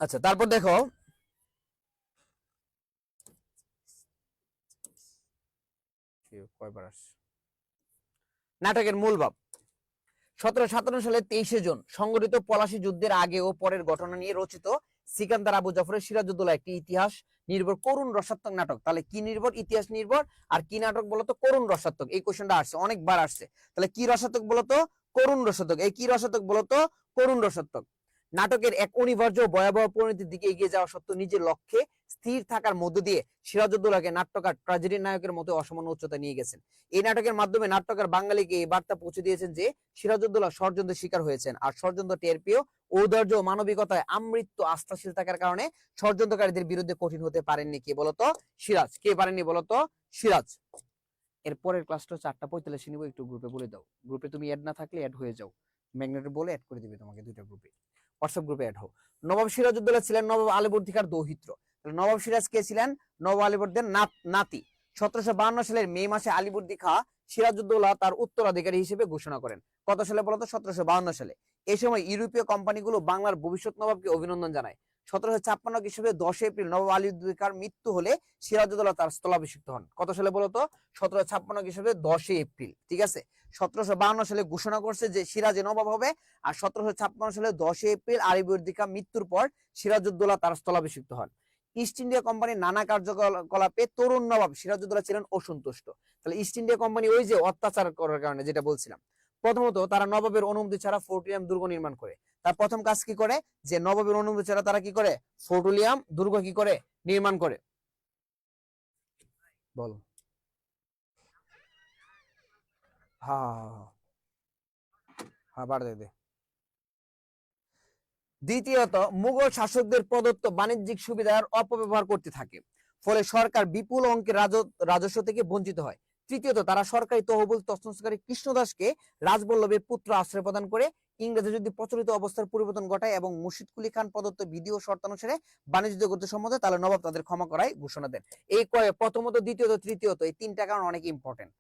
আচ্ছা তারপর দেখো, নাটকের মূল ভাব। 1757 সালের 23শে জুন সংগঠিত পলাশী যুদ্ধের আগে ও পরের ঘটনা নিয়ে রচিত সিকান্দার আবু জাফরের সিরাজউদ্দৌলা একটি ইতিহাস নির্ভর করুণ রসাত্মক নাটক। তাহলে কি নির্ভর? ইতিহাস নির্ভর। আর কি নাটক বলতো? করুণ রসাত্মক। এই কোশ্চেনটা আসছে, অনেকবার আসছে। তাহলে কি রসাত্মক বলতো? করুণ রসাত্মক। এই কি রসাত্মক বলতো? করুণ রসাত্মক। নাটকের এক অনিবার্য ভয়াবহ পরিণতির দিকে এগিয়ে যাওয়া সত্ত্বেও নিজের লক্ষ্যে স্থির থাকার মধ্য দিয়ে সিরাজউদ্দৌলাকে নাট্যকার ট্র্যাজেডি নায়কের মতো অসামান্য উচ্চতা নিয়ে গেছেন। এই নাটকের মাধ্যমে নাট্যকার বাঙালিকে এই বার্তা পৌঁছে দিয়েছেন যে সিরাজউদ্দৌলা ষড়যন্ত্রের শিকার হয়েছেন, আর ষড়যন্ত্র টের পেয়েও ঔদার্য ও মানবিকতায় আমৃত্যু আস্থাশীল থাকার কারণে ষড়যন্ত্রকারীদের বিরুদ্ধে কঠিন হতে পারেননি। কে বলতো? সিরাজ। কে পারেননি বলতো? সিরাজ। এর পরের ক্লাসটা 4:45 নিব, একটু গ্রুপে বলে দাও। গ্রুপে তুমি অ্যাড না থাকলে অ্যাড হয়ে যাও, ম্যাগনেট বলে অ্যাড করে দিবে তোমাকে, দুইটা গ্রুপে, হোয়াটসঅ্যাপ গ্রুপে অ্যাড হও। নবাব সিরাজউদ্দৌলা ছিলেন নবাব আলীবর্দীখার দৌহিত্র। নবাব সিরাজ কে ছিলেন? নবাব আলীবর্দীর নাতি। 1752 সালের মে মাসে আলীবর্দী খাঁ সিরাজউদ্দৌলা তার উত্তরাধিকারী হিসেবে ঘোষণা করেন। কত সালে বলতো? 1752 সালে। এই সময় ইউরোপীয় কোম্পানিগুলো বাংলার ভবিষ্যৎ নবাবকে অভিনন্দন জানায়। 1756 খ্রিস্টাব্দে 10 এপ্রিল নবাব আলীবর্দী খাঁর মৃত্যু হলে সিরাজউদ্দৌলা তার স্থলাভিষিক্ত হন। কত সালে বলতো? 1756 খ্রিস্টাব্দে 10 এপ্রিল, ঠিক আছে? 1752 সালে ঘোষণা করছে যে সিরাজে নবাব হবে, আর 1756 সালে 10 এপ্রিল আলীবর্দী খাঁ মৃত্যুর পর সিরাজউদ্দৌলা তার স্থলাভিষিক্ত হন। ইস্ট ইন্ডিয়া কোম্পানির নানা কার্যকলাপে তরুণ নবাব সিরাজউদ্দৌলা ছিলেন অসন্তুষ্ট। তাহলে ইস্ট ইন্ডিয়া কোম্পানি ওই যে অত্যাচার করার কারণে, যেটা বলছিলাম, প্রথমত তারা নবাবের অনুমতি ছাড়া ফোর্ট উইলিয়াম দুর্গ নির্মাণ করে। তার প্রথম কাজ কি করে? যে নবাবের অনুমতি ছাড়া তারা কি করে? ফোর্ট উইলিয়াম দুর্গ কি করে? নির্মাণ করে। বল। হ্যাঁ হ্যাঁ হ্যাঁ, বাড় দে। দ্বিতীয়ত, মুঘল শাসকদের প্রদত্ত বাণিজ্যিক সুবিধার অপব্যবহার করতে থাকে, ফলে সরকার বিপুল অঙ্কের রাজস্ব থেকে বঞ্চিত হয়। তৃতীয়ত, তারা সরকারি তহবিল তছনছকারী কৃষ্ণদাসকে রাজবল্লভের পুত্র আশ্রয় প্রদান করে ইংরেজের যদি প্রচলিত অবস্থার পরিবর্তন ঘটায় এবং মুর্শিদ কুলি খান প্রদত্ত বিধি ও শর্তানুসারে বাণিজ্য করতে সম্মত, তাহলে নবাব তাদের ক্ষমা করায় ঘোষণা দেন। এই প্রথমত, দ্বিতীয়ত, তৃতীয়ত, এই তিনটা কারণ অনেক ইম্পর্টেন্ট।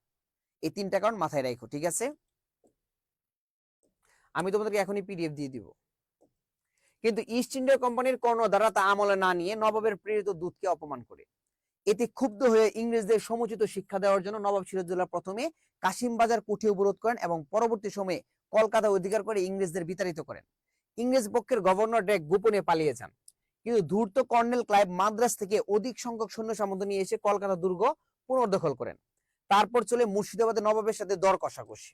এই তিনটা কারণ মাথায় রাখো, ঠিক আছে? আমি তোমাদেরকে এখনই পিডিএফ দিয়ে দিব। কিন্তু ইস্ট ইন্ডিয়া কোম্পানির কর্ণধাররা তা আমলে না নিয়ে নবাবের প্রেরিত দূতকে অপমান করে। এতে ক্ষুব্ধ হয়ে ইংরেজদের সমুচিত শিক্ষা দেওয়ার জন্য নবাব সিরাজউদ্দৌলা প্রথমে কাশিমবাজার কুঠি অবরোধ করেন এবং পরবর্তী সময়ে কলকাতা অধিকার করে ইংরেজদের বিতাড়িত করেন। ইংরেজ পক্ষের গভর্নর ড্রেক গোপনে পালিয়ে যান, কিন্তু ধূর্ত কর্নেল ক্লাইভ মাদ্রাজ থেকে অধিক সংখ্যক সৈন্য সামন্ত নিয়ে এসে কলকাতা দুর্গ পুনর্দখল করেন। তারপর চলে মুর্শিদাবাদে নবাবের সাথে দর কষাকষি।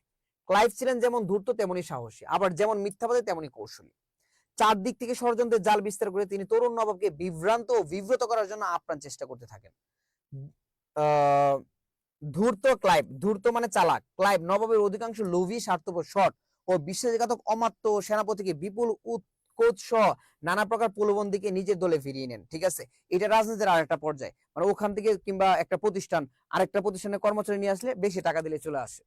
ক্লাইভ ছিলেন যেমন ধূর্ত তেমনি সাহসী, আবার যেমন মিথ্যাবাদী তেমনি কৌশলী। চারদিক থেকে ষড়যন্ত্রের জাল বিস্তার করে তিনি তরুণ নবাবকে বিভ্রান্ত ও বিব্রত করার জন্য আপ্রাণ চেষ্টা করতে থাকেন। ধূর্ত ক্লাইভ, ধূর্ত মানে চালাক, ক্লাইভ নবাবের অধিকাংশ লোভী, স্বার্থপর, সৎ ও বিশ্বাসঘাতক অমাত্য সেনাপতিকে বিপুল উৎকোচ সহ নানা প্রকার প্রলোভন দিকে নিজের দলে ফিরিয়ে নেন। ঠিক আছে, এটা রাজনীতির আরেকটা পর্যায়ে, মানে ওখান থেকে কিংবা একটা প্রতিষ্ঠান আরেকটা প্রতিষ্ঠানের কর্মচারী নিয়ে আসলে বেশি টাকা দিলে চলে আসে।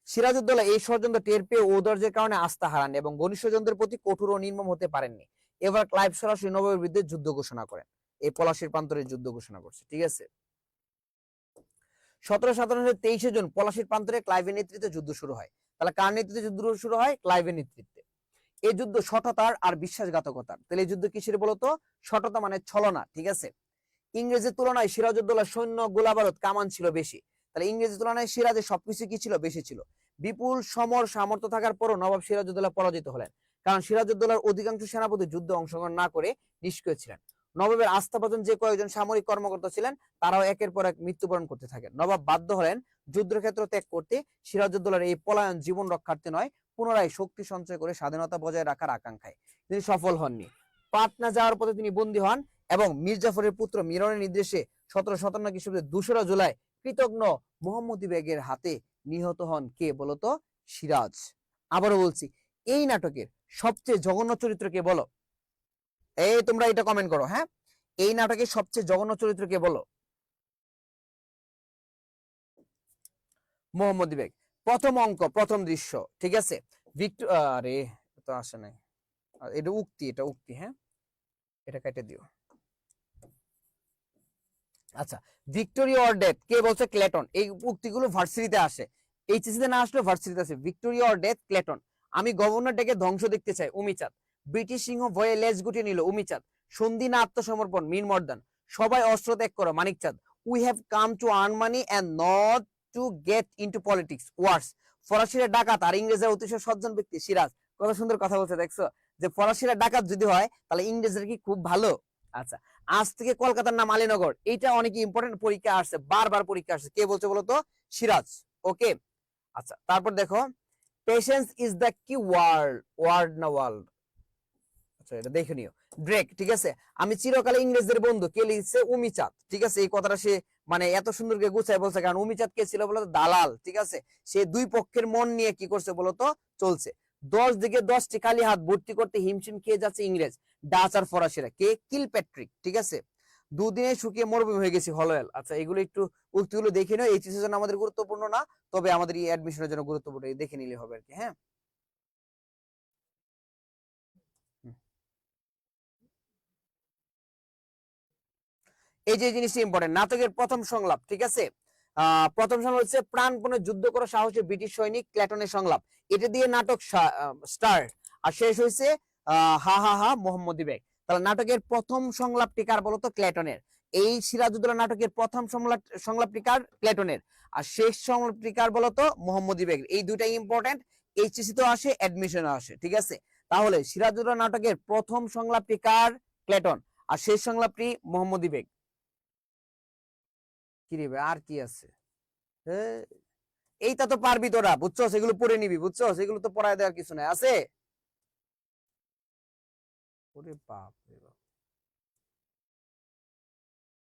সিরাজউদ্দৌলা এই ষড়যন্ত্র টের পেয়ে ঔদার্যের কারণে আস্থা হারান এবং ঘনিষ্ঠজনদের প্রতি কঠোর ও নির্মম হতে পারেননি। এবার ক্লাইভ সরাসরি নবাবের বিরুদ্ধে যুদ্ধ ঘোষণা করেন, এই পলাশীর প্রান্তরে যুদ্ধ ঘোষণা করছে। ঠিক আছে, 1757 জুন পলাশীর প্রান্তরে ক্লাইভের নেতৃত্বে যুদ্ধ শুরু হয়। তাহলে কার নেতৃত্বে যুদ্ধ শুরু হয়? ক্লাইভের নেতৃত্বে। এই যুদ্ধ সততার আর বিশ্বাসঘাতকতার। তাহলে এই যুদ্ধ কিসের বলতো? সততা মানে ছলনা। ঠিক আছে, ইংরেজের তুলনায় সিরাজউদ্দৌলার সৈন্য, গোলাবারুদ, কামান ছিল বেশি। তাহলে ইংরেজের তুলনায় সিরাজের সবকিছু কি ছিল? বেশি ছিল। বিপুল সমর সামর্থ্য থাকার পরও নবাব সিরাজউদ্দৌলা পরাজিত হলেন, কারণ সিরাজউদ্দৌলার অধিকাংশ সেনাপতি যুদ্ধে অংশগ্রহণ না করে নিষ্ক্রিয় ছিলেন। নবাবের আস্থাভাজন যে কয়েকজন সামরিক কর্মকর্তা ছিলেন তারাও একের পর এক মৃত্যুবরণ করতে থাকেন। নবাব বাধ্য হলেন যুদ্ধক্ষেত্র ত্যাগ করতে। সিরাজউদ্দৌলার এই পলায়ন জীবন রক্ষার্থে নয়, পুনরায় শক্তি সঞ্চয় করে স্বাধীনতা বজায় রাখার আকাঙ্ক্ষায়। তিনি সফল হননি। পাটনা যাওয়ার পথে তিনি বন্দী হন এবং মীর জাফরের পুত্র মিরনের নির্দেশে 1757 খ্রিস্টাব্দের 2রা জুলাই কৃতজ্ঞ মোহাম্মদী বেগের হাতে নিহত হন। কে বলতো? সিরাজ। আবারও বলছি, এই নাটকের সবচেয়ে জঘন্য চরিত্র কে বলো? এই তোমরা এটা কমেন্ট করো। হ্যাঁ, এই নাটকের সবচেয়ে জঘন্য চরিত্র কে বলো? মোহাম্মদী বেগ। প্রথম অঙ্ক, প্রথম দৃশ্য। ঠিক আছে, আরে তো আসে নাই, এটা উক্তি, এটা উক্তি। হ্যাঁ, এটা কেটে দিও। আচ্ছা, ভিক্টোরিয়া অর ডেথ কে বলছে? ক্লেটন। এই উক্তিগুলো ভার্সিটিতে আসে, এইচএসসি তে না আসলে ভার্সিটিতে আছে। Victory or death, Clayton. আমি গভর্নর ডেকে ধ্বংস দেখতে চাই, উমিচাঁদ। ব্রিটিশ সিংহ ভয়ে লেজ গুটিয়ে নিল, উমিচাঁদ। সন্ধি না আত্মসমর্পণ, মীর মর্দান। সবাই অস্ত্র ত্যাগ করো, Manikchand. We have come to earn money and not to get into politics, wars. ফরাসিরা ডাকাত আর ইংরেজরা অতিশয় সজ্জন ব্যক্তি, সিরাজ। কত সুন্দর কথা বলছে, দেখছো? যে ফরাসিরা ডাকাত যদি হয় তাহলে ইংরেজরা কি খুব ভালো? আচ্ছা, আজ থেকে কলকাতার নাম আলীনগর। এইটা অনেক ইম্পর্টেন্ট, পরীক্ষা আসছে, বারবার পরীক্ষা আসছে। কে বলছে বলতো? সিরাজ। ওকে, আচ্ছা, তারপর দেখো, পেশেন্স ইজ দ্য কি ওয়ার্ড, ওয়ার্ড না ওয়ার্ল্ড? আচ্ছা, এটা দেখে নিও। ড্রেক। ঠিক আছে, আমি চিরকালে ইংরেজদের বন্ধু। কে লিখছে? উমিচাঁদ। ঠিক আছে, এই কথাটা সে মানে এত সুন্দর করে গুছায় বলছে, কারণ উমিচাঁদ কে ছিল বলতো? দালাল। ঠিক আছে, সে দুই পক্ষের মন নিয়ে কি করছে বলতো? চলছে। 10 দিকে 10টি খালি হাত ভর্তি করতে হিমশিম খেয়ে যাচ্ছে ইংরেজ, ডাচ আর ফরাসিরা। কে? কিলপ্যাট্রিক। ঠিক আছে, দুদিনে শুকিয়ে মরুভূমি হয়ে গেছি, হলওয়েল। আচ্ছা, এগুলো একটু উক্তিগুলো দেখে নিও। এইচএস এর জন্য আমাদের গুরুত্বপূর্ণ না, তবে আমাদের এই অ্যাডমিশনের জন্য গুরুত্বপূর্ণ, দেখে নিলে হবে আর কি। হ্যাঁ, এই যে জিনিসটা ইম্পর্টেন্ট, নাটকের প্রথম সংলাপ। ঠিক আছে, প্রথম সংলাপ হচ্ছে প্রাণপণে যুদ্ধ করা সাহসী ব্রিটিশ সৈনিক, ক্ল্যাটনের সংলাপ। এটা দিয়ে নাটক স্টার্ট, আর শেষ হয়েছে হা হা হা মোহাম্মদী বেগ। তাহলে নাটকের প্রথম সংলাপটি কার বলতো? ক্ল্যাটনের। এই সিরাজউদ্দৌলা নাটকের প্রথম সংলাপটি কার? ক্ল্যাটনের। আর শেষ সংলাপটি কার বলতো? মোহাম্মদী বেগ। এই দুইটাই ইম্পর্টেন্ট, এইচএসসি তো আসে, অ্যাডমিশনে আসে। ঠিক আছে, তাহলে সিরাজউদ্দৌলা নাটকের প্রথম সংলাপটি কার? ক্ল্যাটন। আর শেষ সংলাপটি মোহাম্মদী বেগ। কি রে ভাই, আর কি আছে? এইটা তো পারবি তোরা, বুঝছো? সেগুলো পড়ে নিবি, বুঝছো? সেগুলো তো পড়ায় দেওয়ার কিছু নাই, আছে? ওরে বাপ রে বাপ।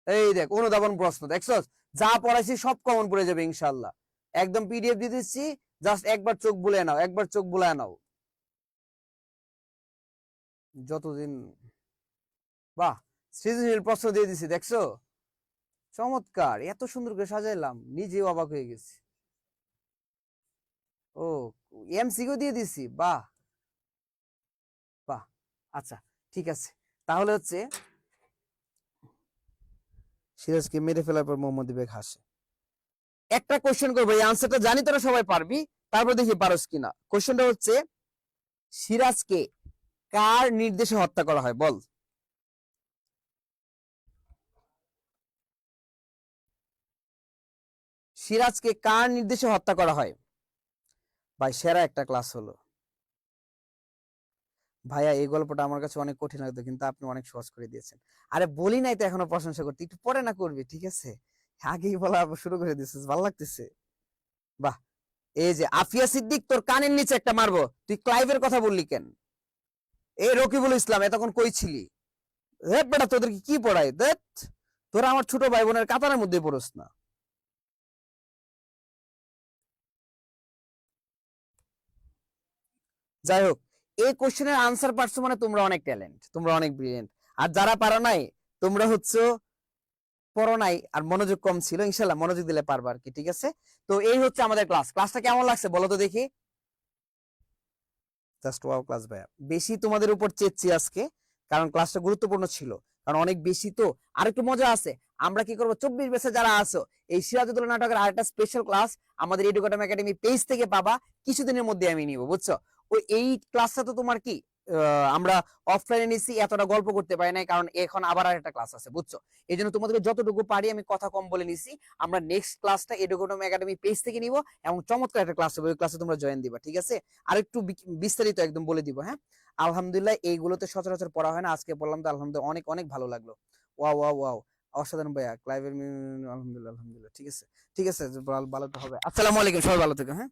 এই দেখ, অনুধাবন প্রশ্ন, দেখছস? যা পড়াইছি সব কমন পড়ে যাবে ইনশাআল্লাহ। একদম পিডিএফ দিয়ে দিচ্ছি, জাস্ট একবার চোখ বুলিয়ে নাও, একবার চোখ বুলিয়ে নাও। যতদিন বাহ, সৃজনশীল প্রশ্ন দিয়ে দিছি দেখছো, চমৎকার, এত সুন্দর করে সাজাইলাম, নিজেও অবাক হয়ে গেছি। ও, এমসিকিউ দিয়ে দিছি, বাহ বাহ। আচ্ছা ঠিক আছে, তাহলে হচ্ছে সিরাজকে মেরে ফেলার পর মোহাম্মদ বেগ হাসে। একটা কোশ্চেন করবো, এই আনসারটা জানি তোরা সবাই পারবি, তারপর দেখি পারস কিনা। কোশ্চেনটা হচ্ছে সিরাজকে কার নির্দেশে হত্যা করা হয় বল। সিরাজকে কার নির্দেশে হত্যা করা হয়? ভাই সেরা একটা ক্লাস হলো। ভাইয়া এই গল্পটা আমার কাছে অনেক কঠিন লাগতো, কিন্তু আপনি অনেক সহজ করে দিয়েছেন। আরে বলি নাই তো এখনো প্রশংসা করতে, একটু পরে না করবি, ঠিক আছে? আগেই বলা শুরু করে দিয়েছিস, ভালো লাগতেছে। বাহ। এই যে আফিয়া সিদ্দিক, তোর কানের নিচে একটা মারবো, তুই ক্লাইভের কথা বললি কেন? এই রকিবুল ইসলাম, এতক্ষণ কই ছিলি? বেটা তোদেরকে কি পড়াই দেখ, তোরা আমার ছোট ভাই বোনের কাতারের মধ্যে পড়স না। যাই হোক, এই কোশ্চেনের আনসার পারছো মানে তোমরা অনেক ট্যালেন্ট, তোমরা অনেক ব্রিলিয়েন্ট। আর যারা পারো নাই, তোমরা হচ্ছে পড়ো নাই আর মনোযোগ কম ছিল, ইনশাল্লাহ মনোযোগ দিলে পারবা আর কি, ঠিক আছে? তো এই হচ্ছে আমাদের ক্লাস। ক্লাসটা কেমন লাগছে বলো তো দেখি? জাস্ট ওয়াও ক্লাস ভাইয়া, বেশি তোমাদের উপর চেয়েছি আজকে, কারণ ক্লাসটা গুরুত্বপূর্ণ ছিল, কারণ অনেক বেশি তো। আর একটু মজা আছে, আমরা কি করবো, 24 ব্যাচে যারা আছো, এই সিরাজউদ্দৌলা নাটকের আরেকটা স্পেশাল ক্লাস আমাদের এডুকেটম একাডেমি পেজ থেকে পাবা, কিছুদিনের মধ্যে আমি নিব, বুঝছো? ওই এই ক্লাসটা তো তোমার কি আমরা অফলাইনে নিছি, এতটা গল্প করতে পারি নাই, কারণ এখন আবার আরেকটা ক্লাস আছে, বুঝছো? এই জন্য তোমাদেরকে যতটুকু পারি আমি কথা কম বলে নিছি। আমরা নেক্সট ক্লাসটা এডুকেটম একাডেমি পেজ থেকে নিব, এবং চমৎকার একটা ক্লাস হবে, ওই ক্লাসে তোমরা জয়েন দিবা, ঠিক আছে? আর একটু বিস্তারিত একদম বলে দিব, হ্যাঁ? আলহামদুলিল্লাহ, এইগুলোতে সচরাচর পড়া হয় না, আজকে পড়লাম তো আলহামদুলিল্লাহ, অনেক অনেক ভালো লাগলো। ওয়াও ওয়াও ওয়াও, অসাধারণ ভাইয়া, ক্লাইভের আলহামদুলিল্লাহ আলহামদুলিল্লাহ, ঠিক আছে ঠিক আছে, ভালো তো হবে। আসসালামু আলাইকুম, সবাই ভালো থেকো, হ্যাঁ।